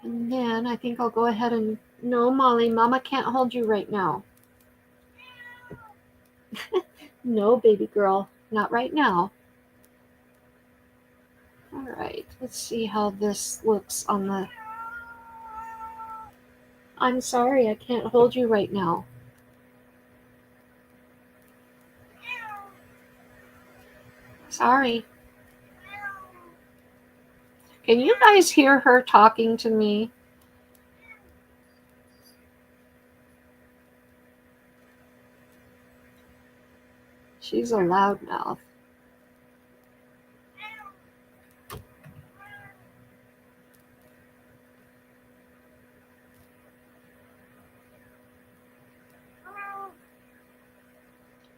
And then I think I'll go ahead and... No, Molly, Mama can't hold you right now. No, baby girl, not right now. All right, let's see how this looks on the... I'm sorry, I can't hold you right now. Sorry. Can you guys hear her talking to me? She's a loudmouth.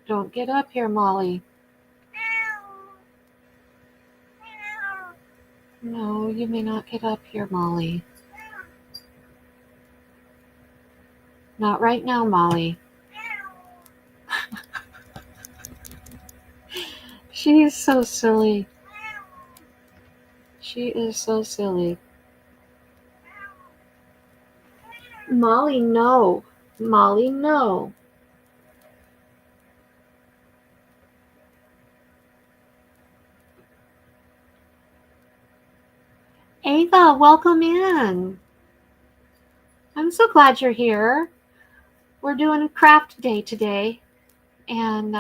Don't get up here, Molly. No, you may not get up here, Molly. Not right now, Molly. She is so silly. She is so silly. Molly, no. Molly, no. Ava, welcome in. I'm so glad you're here. We're doing craft day today, and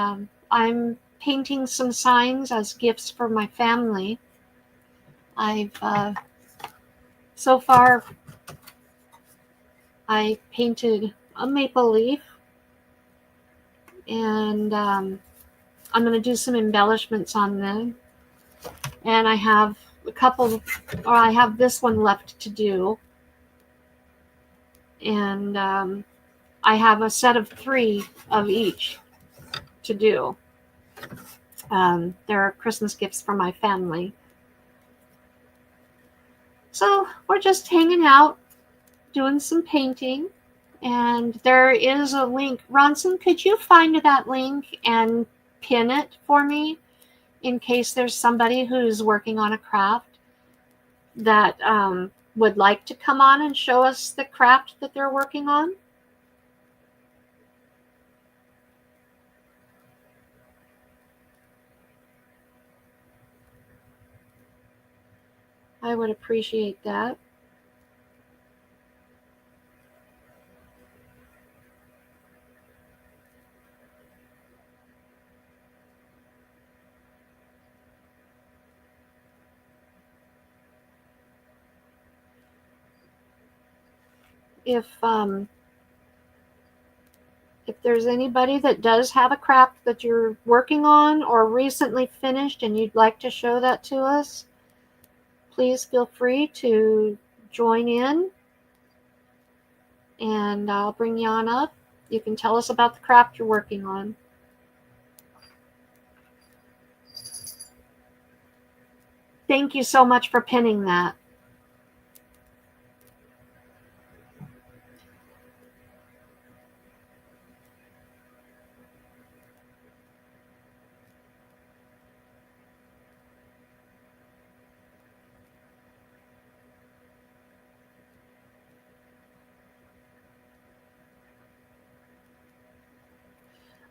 I'm painting some signs as gifts for my family. I've so far I painted a maple leaf, and I'm going to do some embellishments on them. And I have a couple, or I have this one left to do, and I have a set of 3 of each to do. They're Christmas gifts for my family. So we're just hanging out, doing some painting, and there is a link. Ronson, could you find that link and pin it for me in case there's somebody who's working on a craft that would like to come on and show us the craft that they're working on? I would appreciate that. If there's anybody that does have a craft that you're working on or recently finished and you'd like to show that to us, please feel free to join in, and I'll bring you on up. You can tell us about the craft you're working on. Thank you so much for pinning that.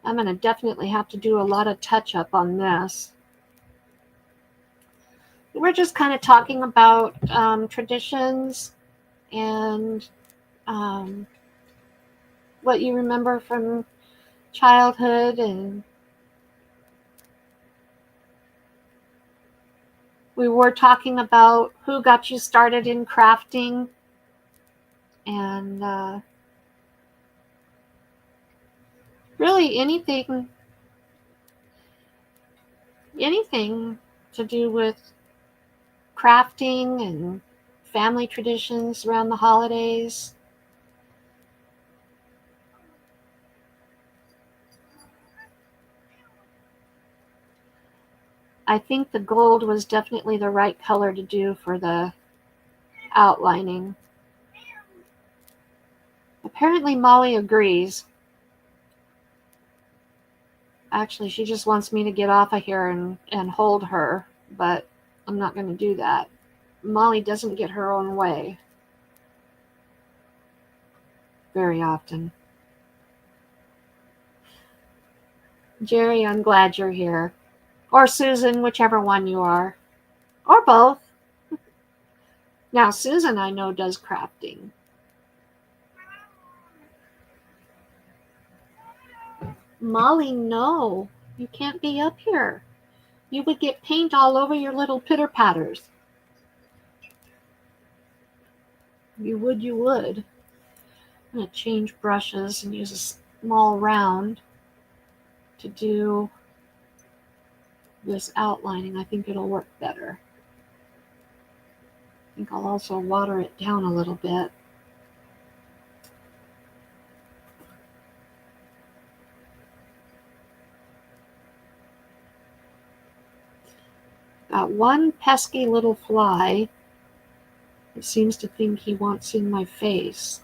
I'm going to definitely have to do a lot of touch-up on this. We're just kind of talking about traditions and what you remember from childhood, and we were talking about who got you started in crafting, and really anything to do with crafting and family traditions around the holidays. I think the gold was definitely the right color to do for the outlining. Apparently Molly agrees. Actually, she just wants me to get off of here and hold her, but I'm not going to do that. Molly doesn't get her own way very often. Jerry, I'm glad you're here. Or Susan, whichever one you are. Or both. Now, Susan, I know, does crafting. Molly, no. You can't be up here. You would get paint all over your little pitter-patters. You would. I'm going to change brushes and use a small round to do this outlining. I think it'll work better. I think I'll also water it down a little bit. Got one pesky little fly that seems to think he wants in my face.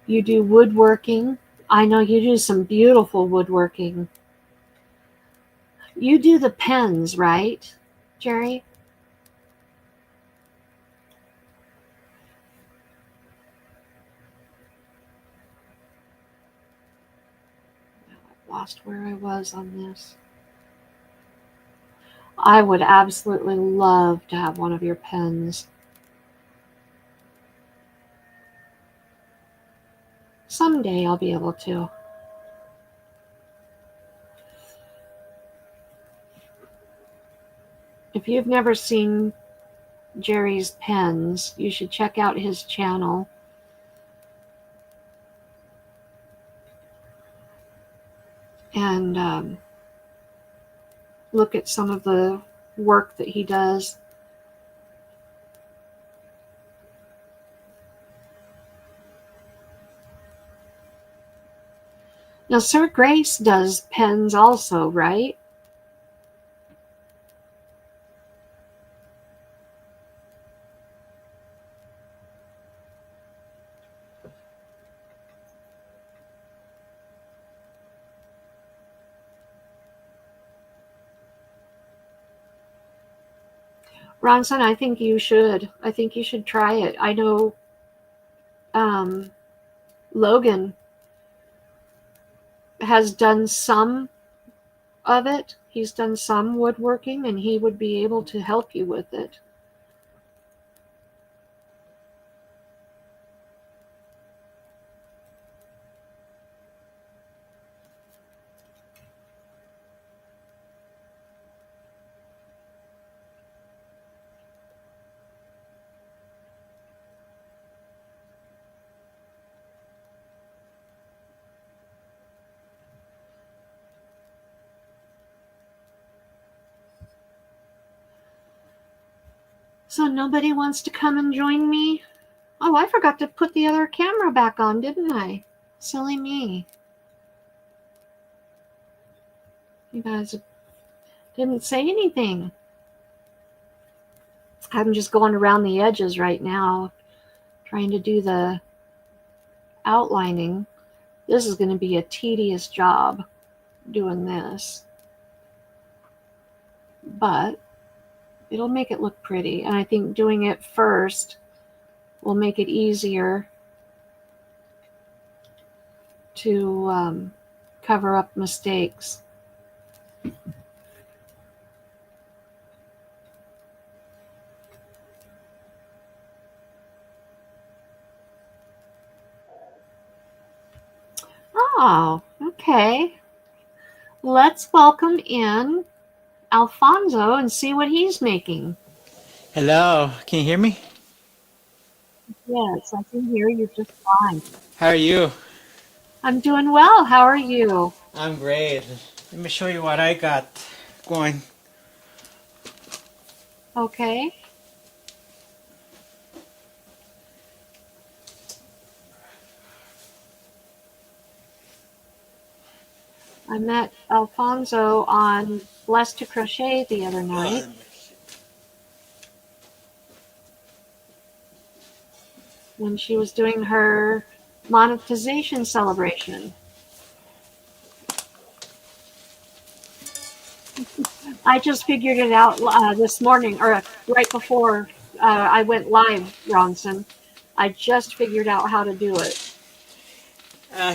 You do woodworking. I know you do some beautiful woodworking. You do the pens, right, Jerry? I've lost where I was on this. I would absolutely love to have one of your pens. Someday I'll be able to. If you've never seen Jerry's pens, you should check out his channel. And look at some of the work that he does. Now, Sir Grace does pens also, right? Ronson, I think you should. I think you should try it. I know Logan has done some of it. He's done some woodworking, and he would be able to help you with it. So nobody wants to come and join me? Oh, I forgot to put the other camera back on, didn't I? Silly me. You guys didn't say anything. I'm just going around the edges right now, trying to do the outlining. This is going to be a tedious job doing this, but it'll make it look pretty. And I think doing it first will make it easier to cover up mistakes. Oh, okay. Let's welcome in Alfonso and see what he's making. Hello, can you hear me? Yes, I can hear you just fine. How are you? I'm doing well. How are you? I'm great. Let me show you what I got going. Okay. I met Alfonso on Blessed to Crochet the other night. When she was doing her monetization celebration. I just figured it out this morning, or right before I went live, Ronson. I just figured out how to do it.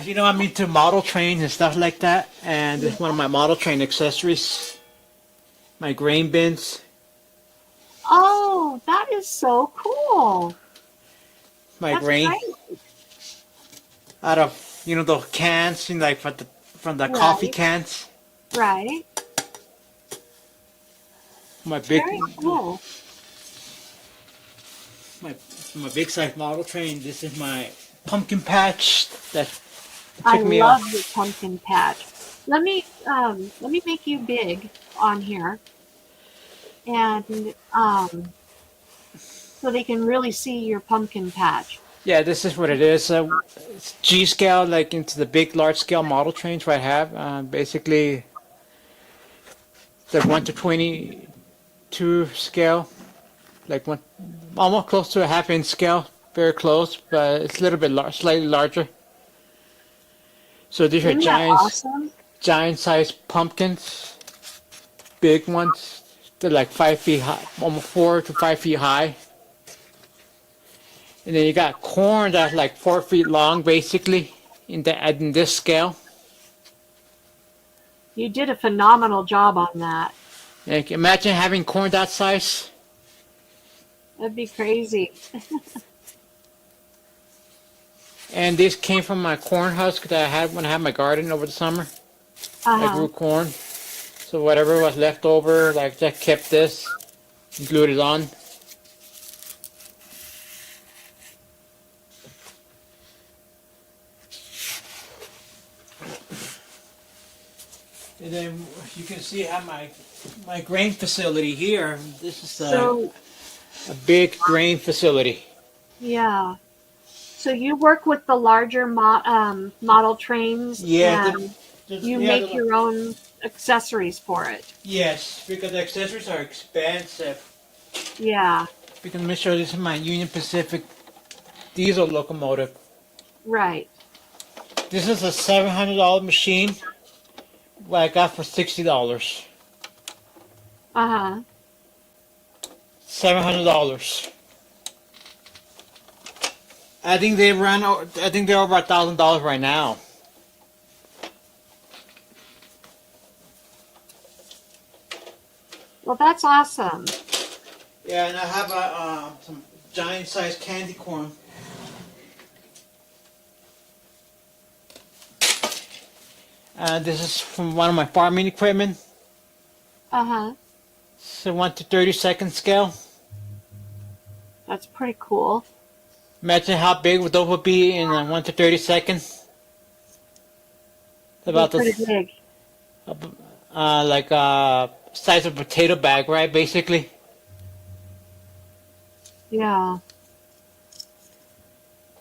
You know, I'm into model trains and stuff like that, and this is one of my model train accessories. My grain bins. Oh, that is so cool. My That's grain great. out of, you know, the cans, you know, like from the coffee cans. Right. My big, Very cool. my big size model train. This is my pumpkin patch that I took me love off. your pumpkin patch. Let me make you big on here, and so they can really see your pumpkin patch. Yeah, this is what it is. It's G scale, like into the big, large scale model trains what I have. Basically, the 1:22 scale, like one, almost close to a half-inch scale. Very close, but it's a little bit slightly larger. So these are Isn't that awesome? giant sized pumpkins, big ones. They're like 5 feet high, almost 4 to 5 feet high. And then you got corn that's like 4 feet long, basically, in this scale. You did a phenomenal job on that. Like, imagine having corn that size. That'd be crazy. And this came from my corn husk that I had when I had my garden over the summer. I Uh-huh. grew corn. So whatever was left over, like just kept this and glued it on. And then you can see how my grain facility here. This is So, a big grain facility. yeah. So you work with the larger model trains Yeah, and you make your own accessories for it. yes, because the accessories are expensive. Yeah, Because let me show you, this is my Union Pacific diesel locomotive. right. This is a $700 machine. What I got for $60. Uh-huh. $700. I think they run. I think they're over $1,000 right now. Well, that's awesome. Yeah, and I have some giant-sized candy corn. This is from one of my farming equipment. Uh-huh. It's a 1 to 32nd scale. That's pretty cool. Imagine how big those would be in a 1 to 32nd. About Pretty the big. like size of a potato bag, right? Basically. Yeah.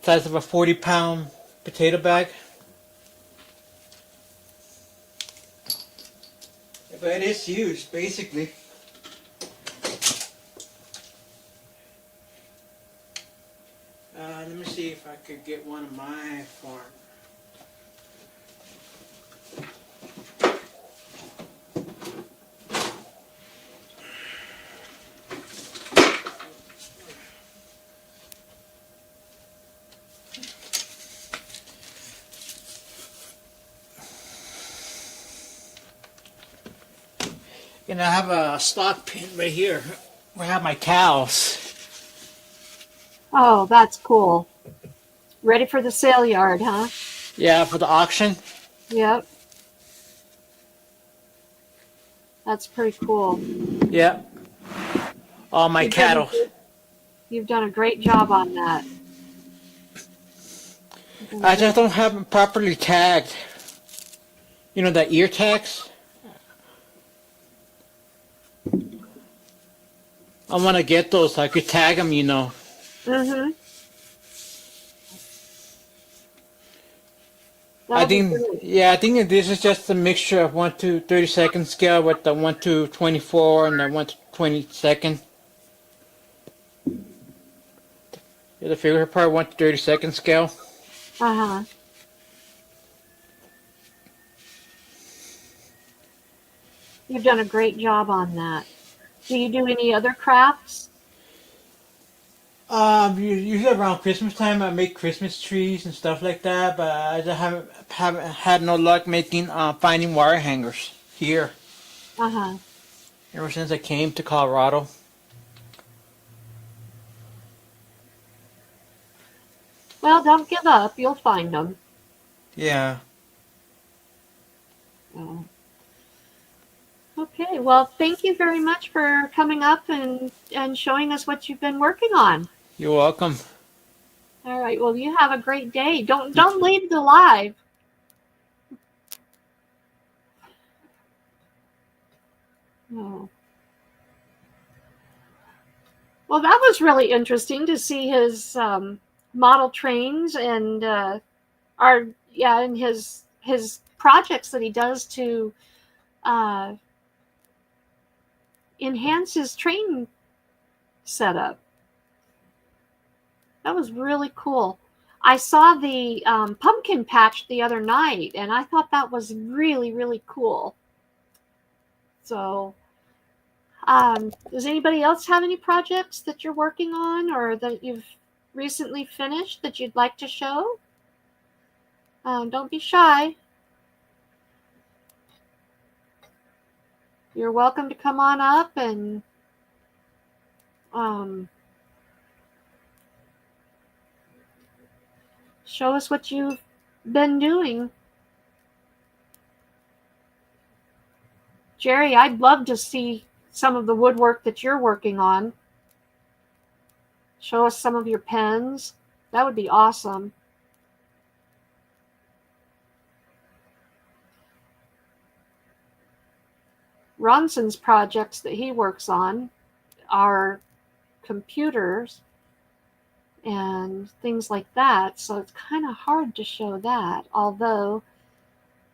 Size of a 40-pound potato bag. But it is huge, basically. Let me see if I could get one of my farm. And I have a stock pin right here where I have my cows. Oh, that's cool. Ready for the sale yard, huh? Yeah, for the auction. Yep. That's pretty cool. Yeah. All my cattle. You've done a great job on that. I just don't have them properly tagged. You know, the ear tags? I want to get those so I could tag them, you know. Mm-hmm. I think that this is just a mixture of 1 to 32nd scale with the 1 to 24 and the 1 to 22nd. The figure part 1 to 32nd scale. Uh-huh. You've done a great job on that. Do you do any other crafts? Usually around Christmas time, I make Christmas trees and stuff like that, but I just haven't had no luck making finding wire hangers here Uh-huh. ever since I came to Colorado. Well, don't give up. You'll find them. Yeah. Oh. Okay. Well, thank you very much for coming up and showing us what you've been working on. You're welcome. All right. Well, you have a great day. Don't leave the live. Oh. Well, that was really interesting to see his model trains and and his projects that he does to uh, enhance his train setup. That was really cool. I saw the pumpkin patch the other night, and I thought that was really, really cool. So, does anybody else have any projects that you're working on or that you've recently finished that you'd like to show? Don't be shy. You're welcome to come on up and show us what you've been doing. Jerry, I'd love to see some of the woodwork that you're working on. Show us some of your pens. That would be awesome. Ronson's projects that he works on are computers and things like that, so it's kind of hard to show that, although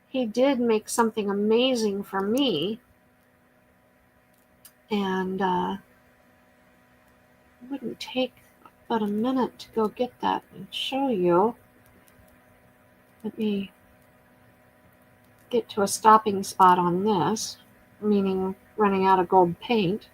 he did make something amazing for me, and it wouldn't take but a minute to go get that and show you. Let me get to a stopping spot on this, meaning running out of gold paint.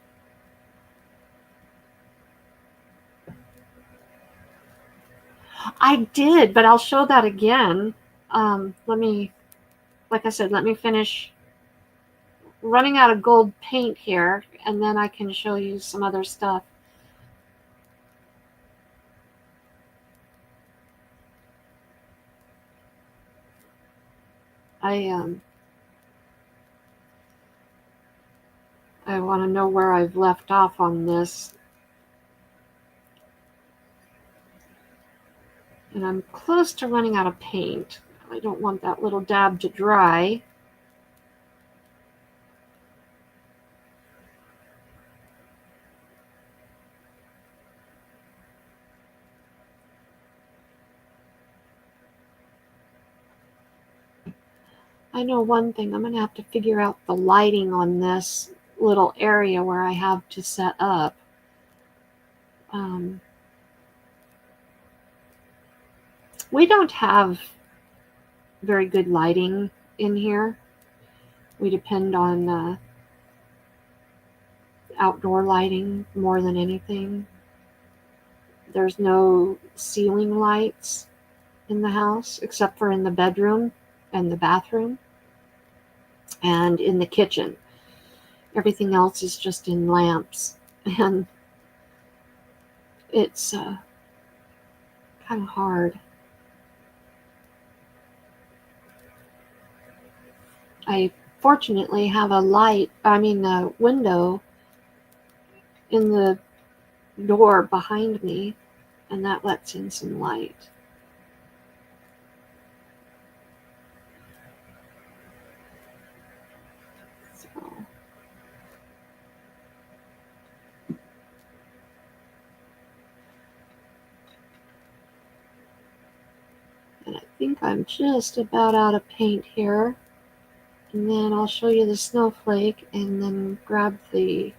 I did, but I'll show that again. Like I said, let me finish running out of gold paint here, and then I can show you some other stuff. I want to know where I've left off on this. And I'm close to running out of paint. I don't want that little dab to dry. I know one thing, I'm going to have to figure out the lighting on this little area where I have to set up. We don't have very good lighting in here. We depend on outdoor lighting more than anything. There's no ceiling lights in the house except for in the bedroom and the bathroom and in the kitchen. Everything else is just in lamps, and it's kind of hard. I fortunately have a window in the door behind me, and that lets in some light. So, and I think I'm just about out of paint here. And then I'll show you the snowflake and then grab the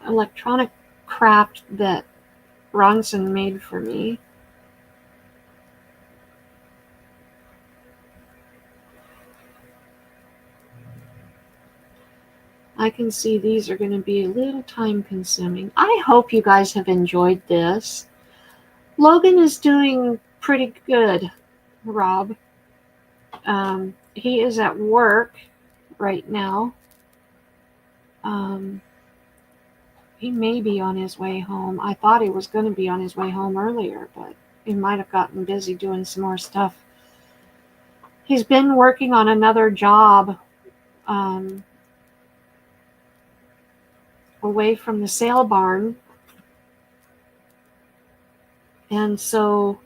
electronic craft that Ronson made for me. I can see these are going to be a little time consuming. I hope you guys have enjoyed this. Logan is doing pretty good, Rob. He is at work right now. He may be on his way home. I thought he was going to be on his way home earlier, but he might have gotten busy doing some more stuff. He's been working on another job away from the sale barn. And so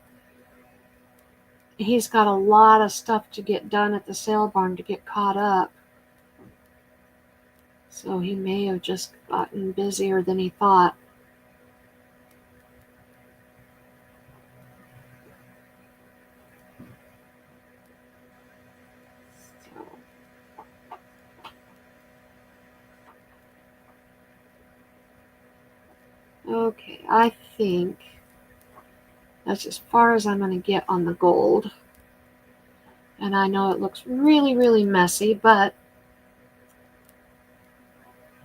he's got a lot of stuff to get done at the sale barn to get caught up. So he may have just gotten busier than he thought. Okay, I think That's as far as I'm going to get on the gold. And I know it looks really, really messy, but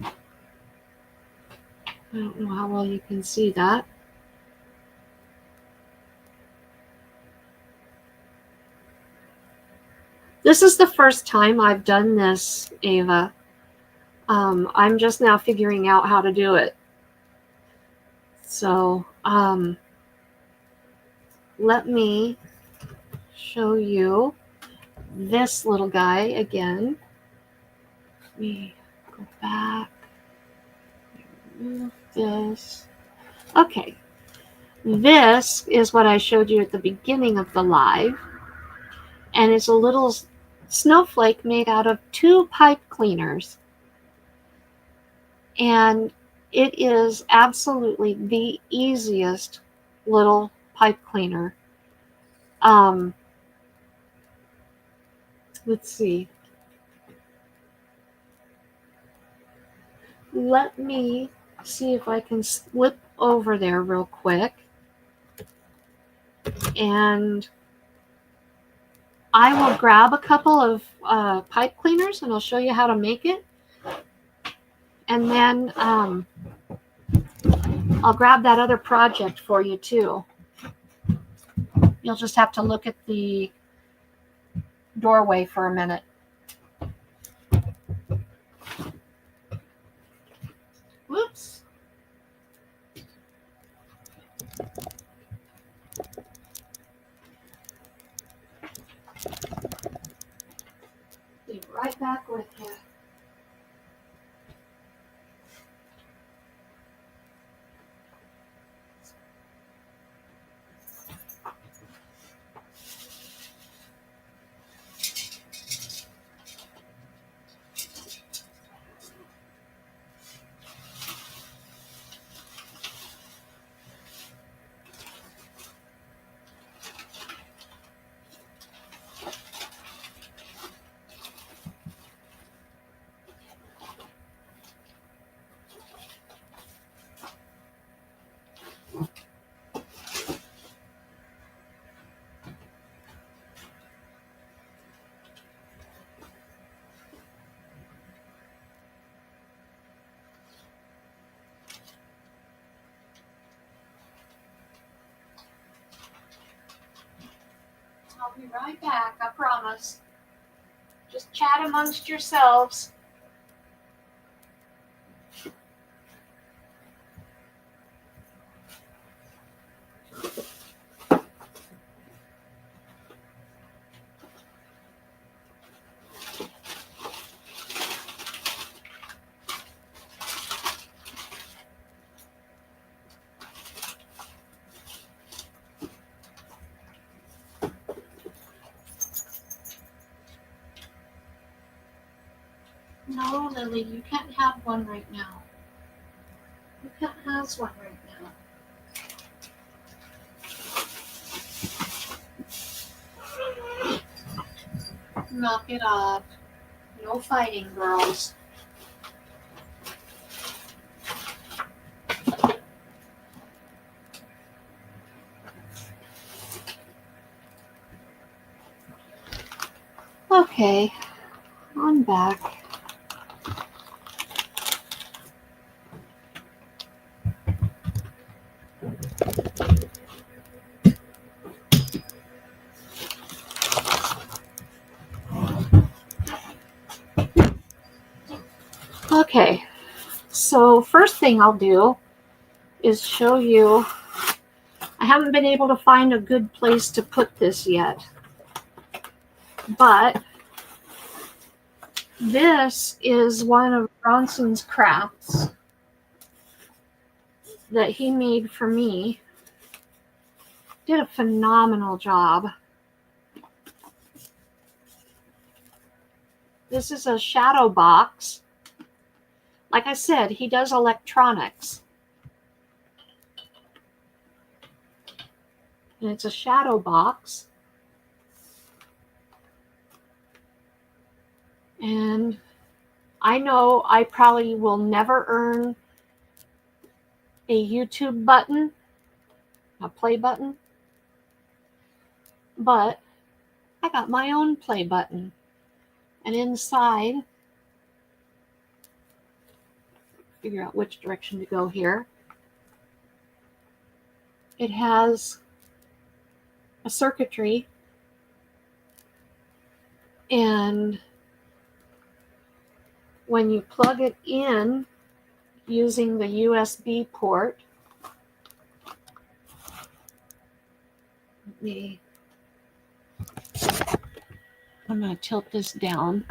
I don't know how well you can see that. This is the first time I've done this, Ava. I'm just now figuring out how to do it. So let me show you this little guy again. Let me go back. Remove this. Okay. This is what I showed you at the beginning of the live. And it's a little snowflake made out of 2 pipe cleaners. And it is absolutely the easiest little pipe cleaner. Let's see. Let me see if I can slip over there real quick. And I will grab a couple of pipe cleaners and I'll show you how to make it. And then I'll grab that other project for you too. You'll just have to look at the doorway for a minute. Whoops. Be right back with you. I'll be right back, I promise. Just chat amongst yourselves. No, Lily, you can't have one right now. You can't have one right now. Knock it off. No fighting, girls. Okay, I'm back. Okay, so first thing I'll do is show you, I haven't been able to find a good place to put this yet, but this is one of Bronson's crafts that he made for me. Did a phenomenal job. This is a shadow box. Like I said, he does electronics. And it's a shadow box. And I know I probably will never earn a YouTube button, a play button, but I got my own play button. And inside, figure out which direction to go here. It has a circuitry, and when you plug it in using the USB port, I'm going to tilt this down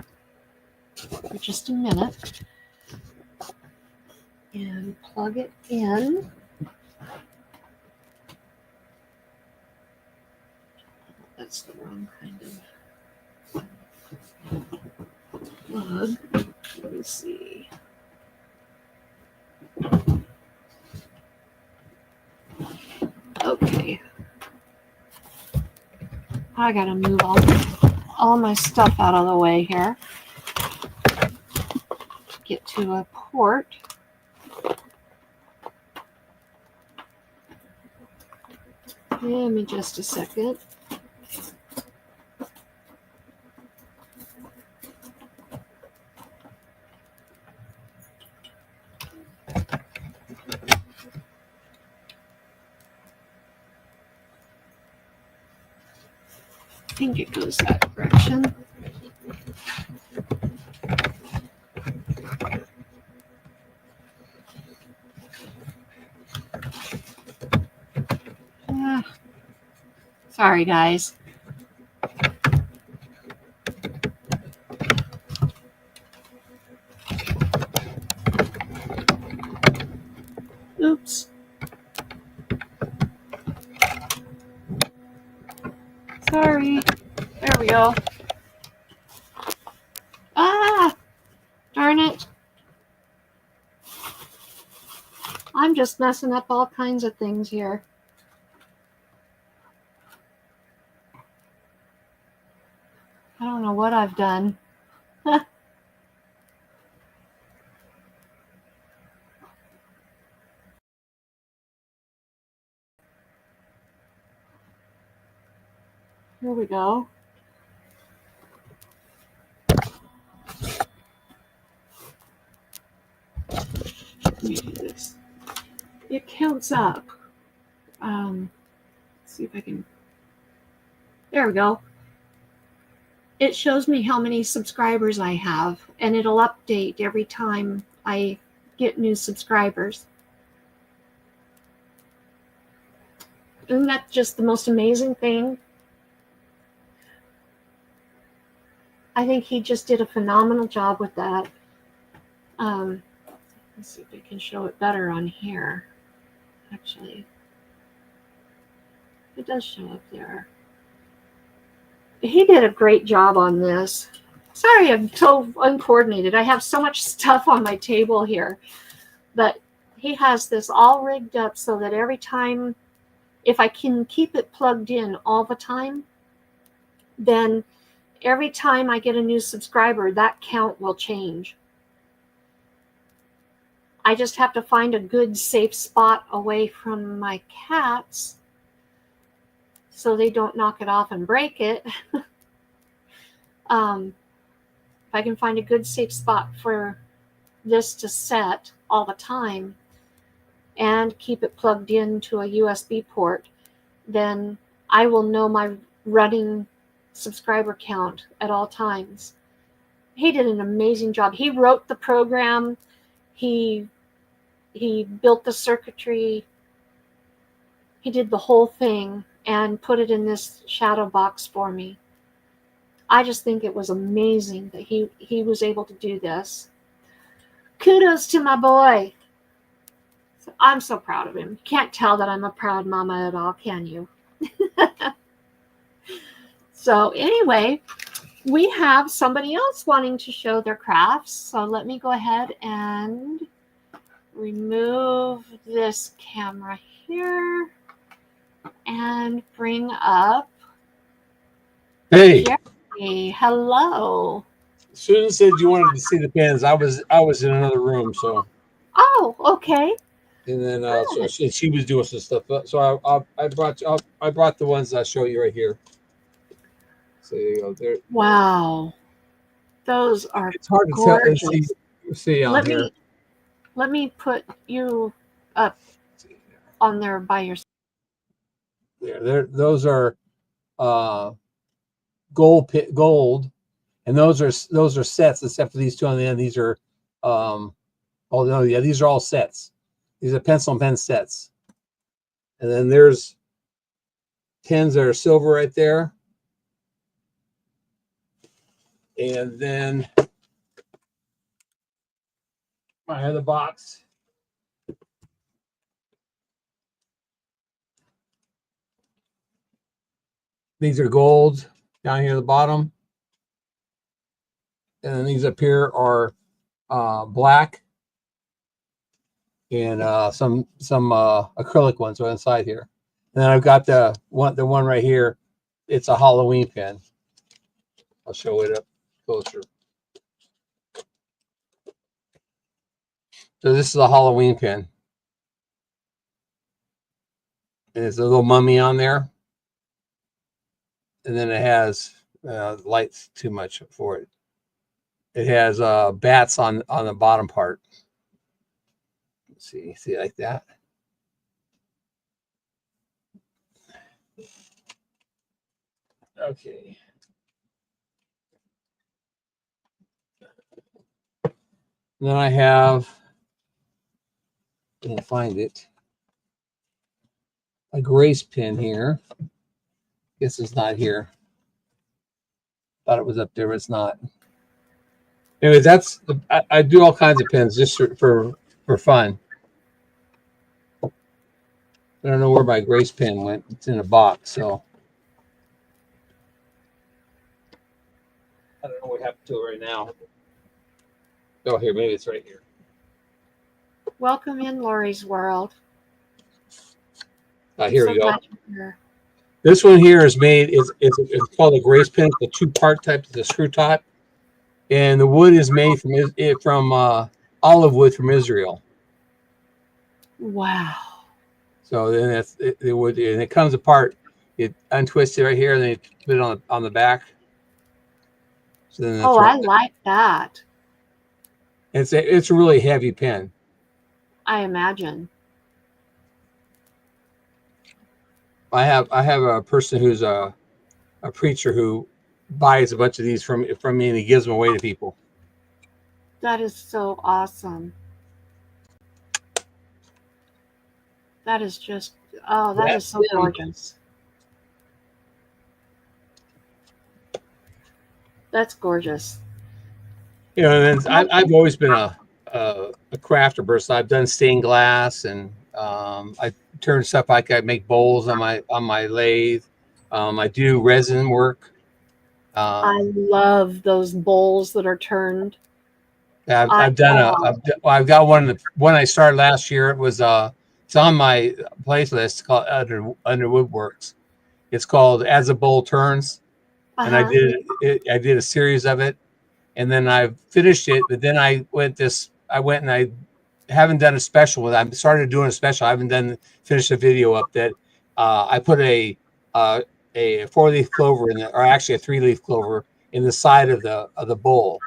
for just a minute and plug it in. That's the wrong kind of plug. Let me see. Okay. I gotta move all my stuff out of the way here. Get to a port. Give me just a second. I think it goes that direction. Sorry, guys. Oops. Sorry. There we go. Ah! Darn it. I'm just messing up all kinds of things here. I don't know what I've done. Here we go. Let me do this. It counts up. Let's see if I can. There we go. It shows me how many subscribers I have, and it'll update every time I get new subscribers. Isn't that just the most amazing thing? I think he just did a phenomenal job with that. Let's see if I can show it better on here. Actually, it does show up there. He did a great job on this. Sorry, I'm so uncoordinated. I have so much stuff on my table here. But he has this all rigged up so that every time, if I can keep it plugged in all the time, then every time I get a new subscriber, that count will change. I just have to find a good safe spot away from my cats so they don't knock it off and break it. If I can find a good safe spot for this to set all the time and keep it plugged into a USB port, then I will know my running subscriber count at all times. He did an amazing job. He wrote the program. He built the circuitry. He did the whole thing and put it in this shadow box for me. I just think it was amazing that he was able to do this. Kudos to my boy. I'm so proud of him. Can't tell that I'm a proud mama at all, can you? So anyway, we have somebody else wanting to show their crafts. So let me go ahead and remove this camera here and bring up Hey, Jerry. Hello. Susan said you wanted to see the pins. I was in another room, so Oh, okay. and then she was doing some stuff. So I brought the ones I show you right here. So there you go. There, Wow. Those are it's hard to tell. gorgeous. See on Let here. me put you up on there by yourself. There, those are gold, and those are sets. Except for these two on the end. These are, oh no, yeah, these are all sets. These are pencil and pen sets. And then there's pens that are silver right there. And then I have the box. These are gold down here at the bottom. And then these up here are black. And some acrylic ones are inside here. And then I've got the one right here. It's a Halloween pen. I'll show it up closer. So this is a Halloween pen. And there's a little mummy on there. And then it has light's too much for it. It has bats on the bottom part. Let's see like that. Okay. And then I have, I can't find it, a Grace pen here. Guess it's not here. Thought it was up there, but it's not. Anyway, I do all kinds of pens just for fun. I don't know where my Grace pen went. It's in a box, so I don't know what happened to it right now. Oh, here, maybe it's right here. Welcome in Lori's world. Here we go. Glad you're here. This one here is made. It's called a Grace pen. It's a 2-part type. It's a screw top, and the wood is made from olive wood from Israel. Wow. So then that's it would, and it comes apart. It untwists it right here, and then you put it on the back. So then Oh, I like that. It's a really heavy pen. I imagine. I have a person who's a preacher who buys a bunch of these from me, and he gives them away to people. That is so awesome. That is just, oh, that is so gorgeous. That's gorgeous. You know, and I've always been a crafter person. I've done stained glass, and I turn stuff like I make bowls on my lathe. I do resin work. I love those bowls that are turned. I've got one I started last year. It was it's on my playlist called Under Woodworks. It's called As a Bowl Turns, and I did a series of it, and then I finished it. But then I went and I haven't done a special with it. I started doing a special. I haven't finished a video up that I put a 4-leaf clover or actually a 3-leaf clover in the side of the bowl.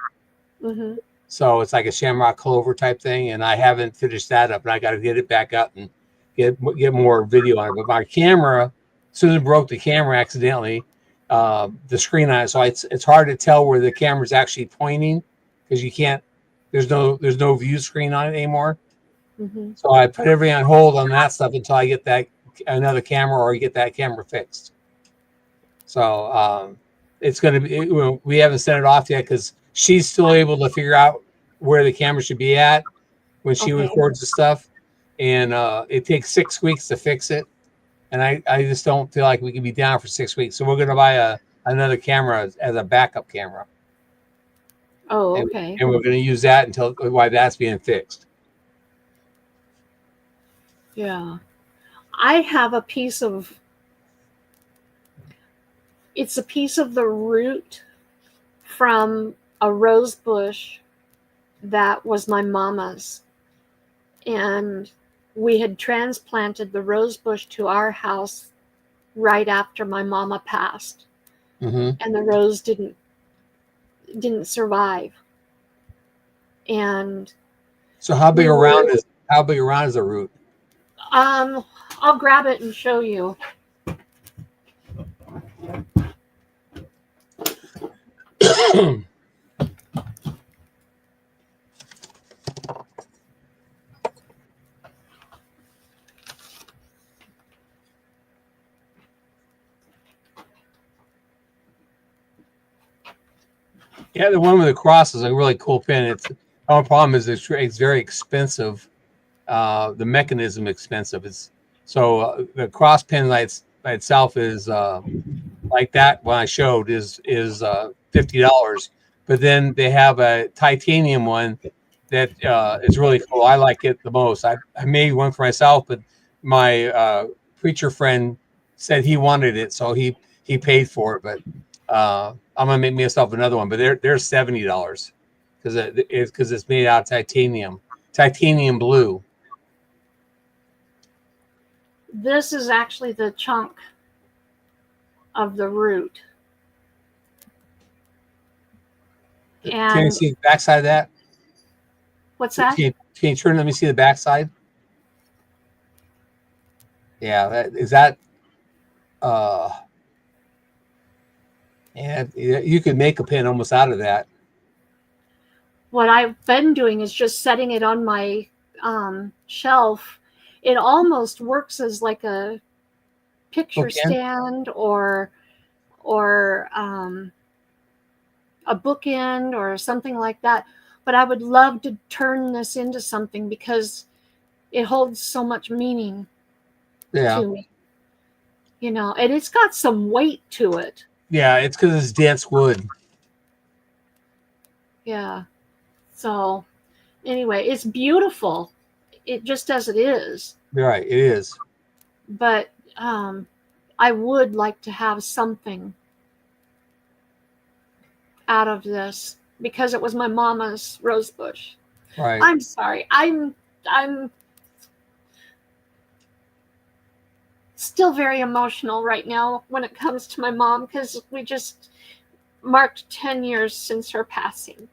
Mm-hmm. So it's like a shamrock clover type thing, and I haven't finished that up, and I got to get it back up and get more video on it. But my camera, as soon as I broke the camera accidentally, the screen on it, so it's hard to tell where the camera's actually pointing because you can't. There's no view screen on it anymore. Mm-hmm. So I put everything on hold on that stuff until I get another camera or get that camera fixed. So it's going to be. We haven't sent it off yet because she's still able to figure out where the camera should be at when she records the stuff, and it takes 6 weeks to fix it, and I just don't feel like we can be down for 6 weeks. So we're going to buy another camera as a backup camera. Oh, okay. And we're going to use that while that's being fixed. Yeah, I have a piece of. It's a piece of the root from a rose bush that was my mama's, and we had transplanted the rose bush to our house right after my mama passed. and the rose didn't survive. And so how big around is the root? I'll grab it and show you. Yeah, the one with the cross is a really cool pin. It's the only problem is it's very expensive. The mechanism expensive. It's so the cross pin by itself is like that one I showed is $50, but then they have a titanium one that is really cool. I like it the most. I made one for myself, but my preacher friend said he wanted it, so he paid for it. But I'm gonna make myself another one. But they're $70 because it's made out of titanium blue. This is actually the chunk of the root. And can you see the backside of that? What's that? Can you turn? Let me see the backside. Yeah, is that. And you could make a pin almost out of that. What I've been doing is just setting it on my shelf. It almost works as like a picture stand or a bookend or something like that. But I would love to turn this into something because it holds so much meaning to me. You know, and it's got some weight to it. Yeah, it's because it's dense wood. Yeah. So anyway, it's beautiful. It just as it is. Right, it is. But I would like to have something out of this because it was my mama's rose bush. Right. I'm sorry. I'm still very emotional right now when it comes to my mom because we just marked 10 years since her passing.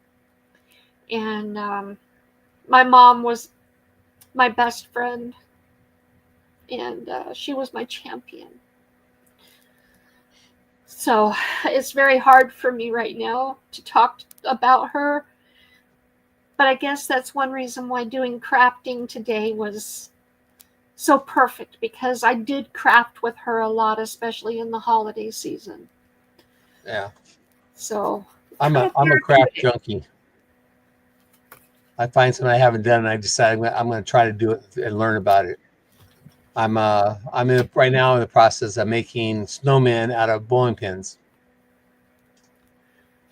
And my mom was my best friend, and she was my champion. So it's very hard for me right now to talk about her. But I guess that's one reason why doing crafting today was so perfect, because I did craft with her a lot, especially in the holiday season. Yeah. So I'm a craft junkie. I find something I haven't done, and I decide I'm going to try to do it and learn about it. I'm right now in the process of making snowmen out of bowling pins.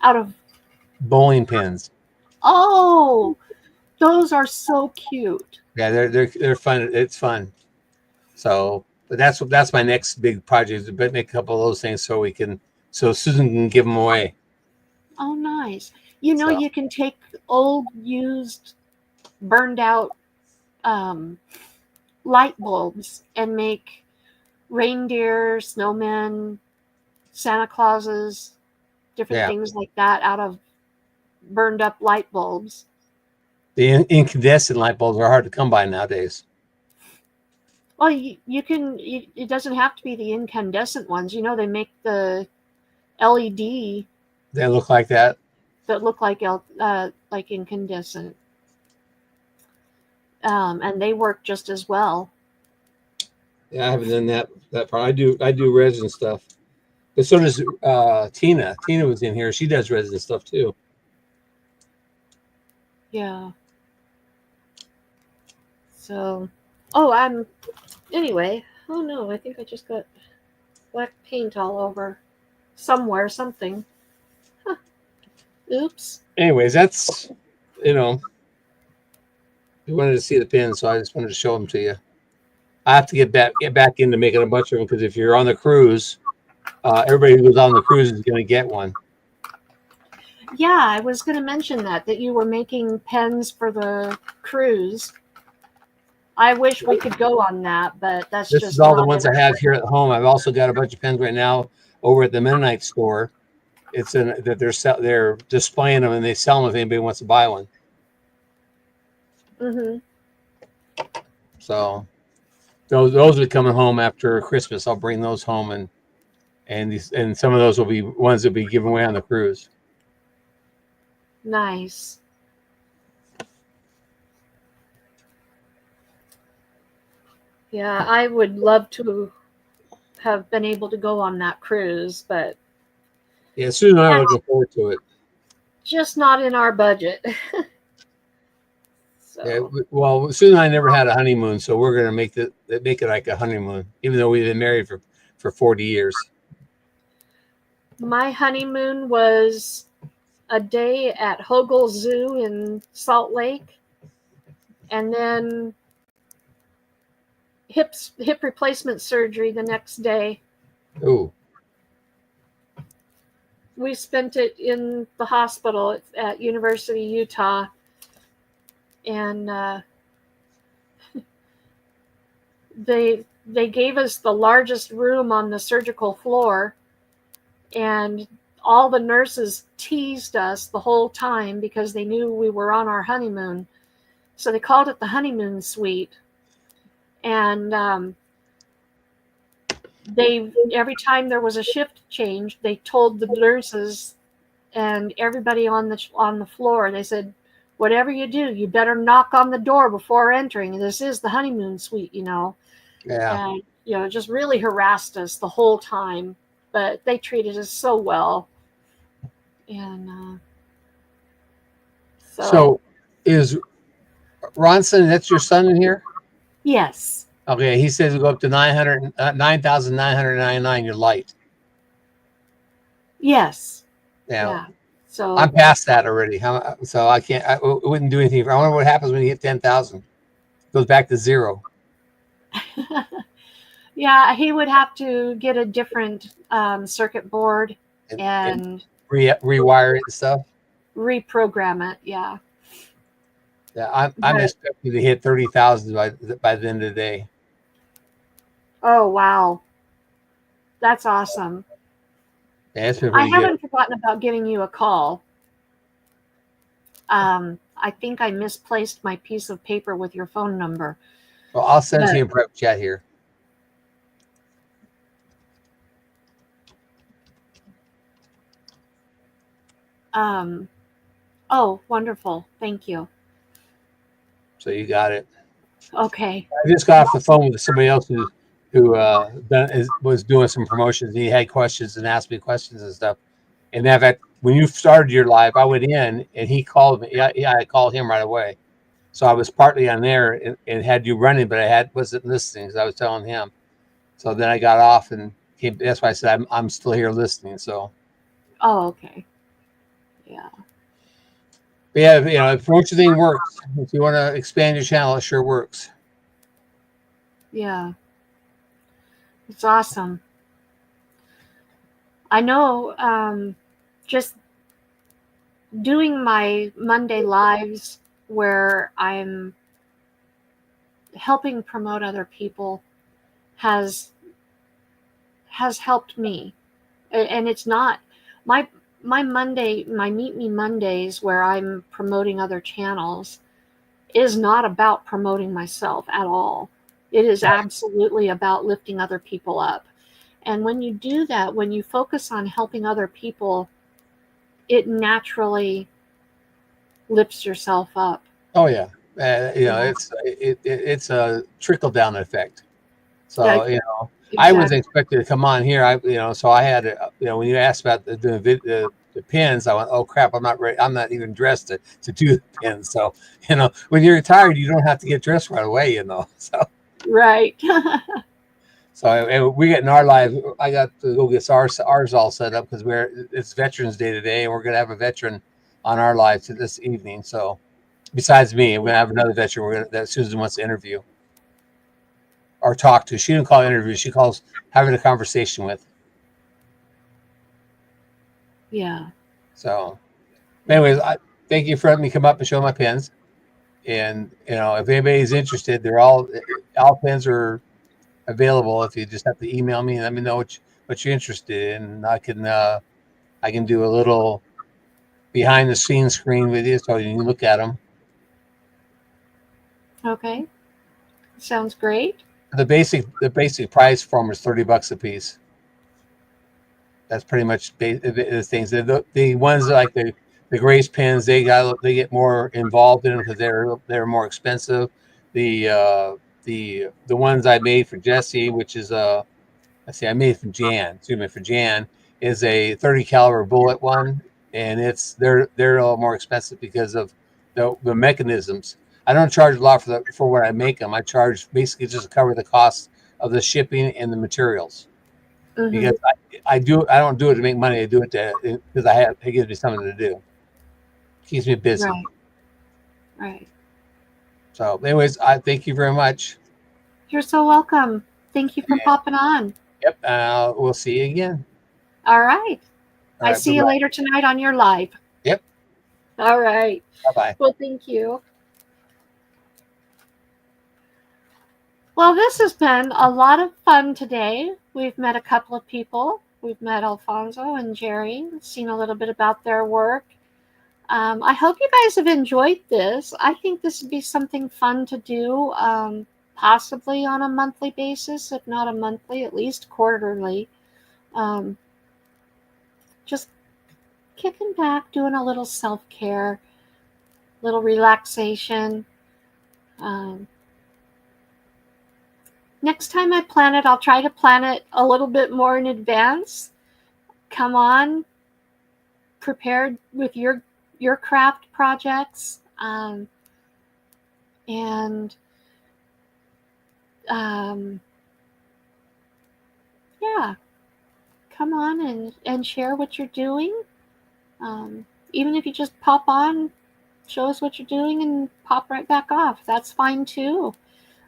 Out of bowling pins. Oh, those are so cute. Yeah, they're fun. It's fun. So, but that's my next big project, is to make a couple of those things so Susan can give them away. Oh, nice. You know, you can take old, used, burned out light bulbs and make reindeer, snowmen, Santa Clauses, different things like that out of burned up light bulbs. The incandescent light bulbs are hard to come by nowadays. Well, you can. It doesn't have to be the incandescent ones. You know, they make the LED. They look like that. That look like incandescent, and they work just as well. Yeah, I haven't done that part. I do resin stuff, but so does Tina. Tina was in here. She does resin stuff too. Yeah. So, anyway. Oh no, I think I just got black paint all over something. Huh. Oops. Anyways, that's, you wanted to see the pins, so I just wanted to show them to you. I have to get back into making a bunch of them, because if you're on the cruise, everybody who goes on the cruise is going to get one. Yeah, I was going to mention that you were making pens for the cruise. I wish we could go on that, but this is all the ones I have here at home. I've also got a bunch of pens right now. over at the Mennonite store. It's in that they're displaying them and they sell them if anybody wants to buy one. Mhm. So those are coming home after Christmas. I'll bring those home and some of those will be ones that will be given away on the cruise. Nice. Yeah, I would love to have been able to go on that cruise, but Yeah, Susan and I are looking forward to it. just not in our budget. Yeah, So, well, Susan and I never had a honeymoon, so we're gonna make it like a honeymoon, even though we've been married for 40 years. my honeymoon was a day at Hogle Zoo in Salt Lake, and then hip replacement surgery the next day. Oh, We spent it in the hospital at University of Utah, and they gave us the largest room on the surgical floor, and all the nurses teased us the whole time because they knew we were on our honeymoon. So they called it the honeymoon suite. And they every time there was a shift change, they told the nurses and everybody on the floor, they said, whatever you do, you better knock on the door before entering. This is the honeymoon suite, yeah. And just really harassed us the whole time. But they treated us so well. And So is Ronson, that's your son in here? yes. Okay, he says we go up to 9,999. Your light. Yes. Yeah. So I'm past that already. So I can't. I wouldn't do anything. I wonder what happens when you hit 10,000. Goes back to zero. yeah, he would have to get a different circuit board and rewire it and stuff. reprogram it. Yeah. Yeah, I'm expecting to hit 30,000 by the end of the day. Oh wow, that's awesome. Yeah, it's been I pretty good. haven't forgotten about giving you a call. I think I misplaced my piece of paper with your phone number. Well, I'll send it to you in prep chat here. Oh, wonderful. Thank you. So you got it. Okay. I just got off the phone with somebody else who was doing some promotions. He had questions and asked me questions and stuff. And in fact, when you started your live, I went in and he called me. Yeah, I called him right away. So I was partly on there and had you running, but wasn't listening because I was telling him. So then I got off and came. That's why I said I'm still here listening. So. Oh, okay. Yeah. But yeah, if promotion thing works, if you want to expand your channel, it sure works. Yeah. It's awesome. I know just doing my Monday lives where I'm helping promote other people has helped me. And it's not my Monday, my Meet Me Mondays where I'm promoting other channels is not about promoting myself at all. It is absolutely about lifting other people up. And when you do that, when you focus on helping other people, it naturally lifts yourself up. Oh yeah, it's a trickle down effect. So Yeah, exactly. I was expected to come on here. So I had when you asked about the pins, I went, oh crap, I'm not ready. I'm not even dressed to do the pins. So when you're retired, you don't have to get dressed right away. So right. So we get in our live. I got to go get ours all set up because it's Veterans Day today, and we're gonna have a veteran on our live this evening. So besides me, we're gonna have another veteran that Susan wants to interview or talk to. She didn't call interview. She calls having a conversation with. Yeah. So, anyways, I thank you for letting me come up and show my pins. And if anybody's interested, all pins are available. If you just have to email me and let me know what you're interested in. And I can do a little behind the scenes screen with you so you can look at them. Okay. Sounds great. The basic price for them is $30 a piece. That's pretty much the things. The ones like the Grace pins, they get more involved in them because they're more expensive. The ones I made for Jesse, which is let's see, I made for Jan. For Jan is a 30 caliber bullet one, and they're a little more expensive because of the mechanisms. I don't charge a lot for when I make them. I charge basically just to cover the cost of the shipping and the materials. Mm-hmm. Because I don't do it to make money. I do it because it gives me something to do. Keeps me busy. Right. So, anyways, I thank you very much. You're so welcome. Thank you for popping on. Yep. We'll see you again. All right. I see you bye-bye. later tonight on your live. Yep. All right. Bye-bye. Well, thank you. Well, this has been a lot of fun today. We've met a couple of people. We've met Alfonso and Jerry, seen a little bit about their work. I hope you guys have enjoyed this. I think this would be something fun to do, possibly on a monthly basis, if not a monthly, at least quarterly. Just kicking back, doing a little self-care, little relaxation. Next time I plan it, I'll try to plan it a little bit more in advance. Come on, prepared with your craft projects, yeah, come on and share what you're doing. Even if you just pop on, show us what you're doing and pop right back off. That's fine too.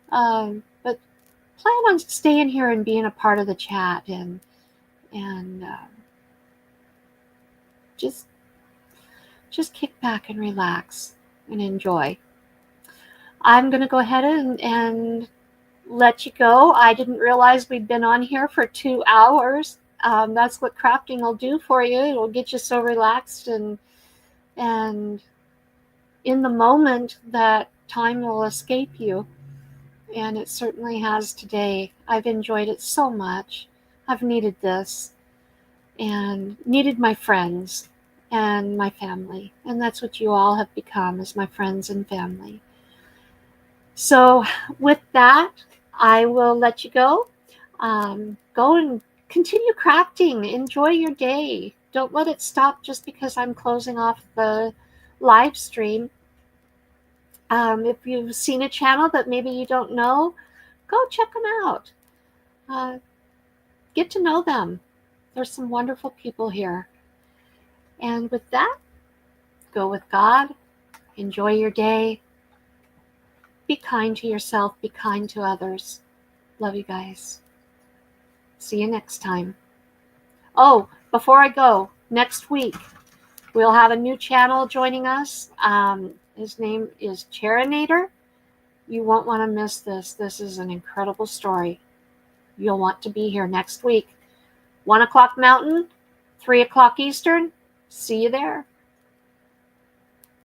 But plan on staying here and being a part of the chat and just kick back and relax and enjoy. I'm going to go ahead and let you go. I didn't realize we'd been on here for 2 hours. That's what crafting will do for you. It'll get you so relaxed and in the moment that time will escape you. And it certainly has today. I've enjoyed it so much. I've needed this and needed my friends and my family. And that's what you all have become, as my friends and family. So with that, I will let you go. Go and continue crafting. Enjoy your day. Don't let it stop just because I'm closing off the live stream. If you've seen a channel that maybe you don't know, go check them out. Get to know them. There's some wonderful people here. And with that, go with God. Enjoy your day. Be kind to yourself. Be kind to others. Love you guys. See you next time. Oh, before I go, next week, we'll have a new channel joining us. His name is Charinator. You won't want to miss this. This is an incredible story. You'll want to be here next week. 1 o'clock Mountain, 3 o'clock Eastern. See you there.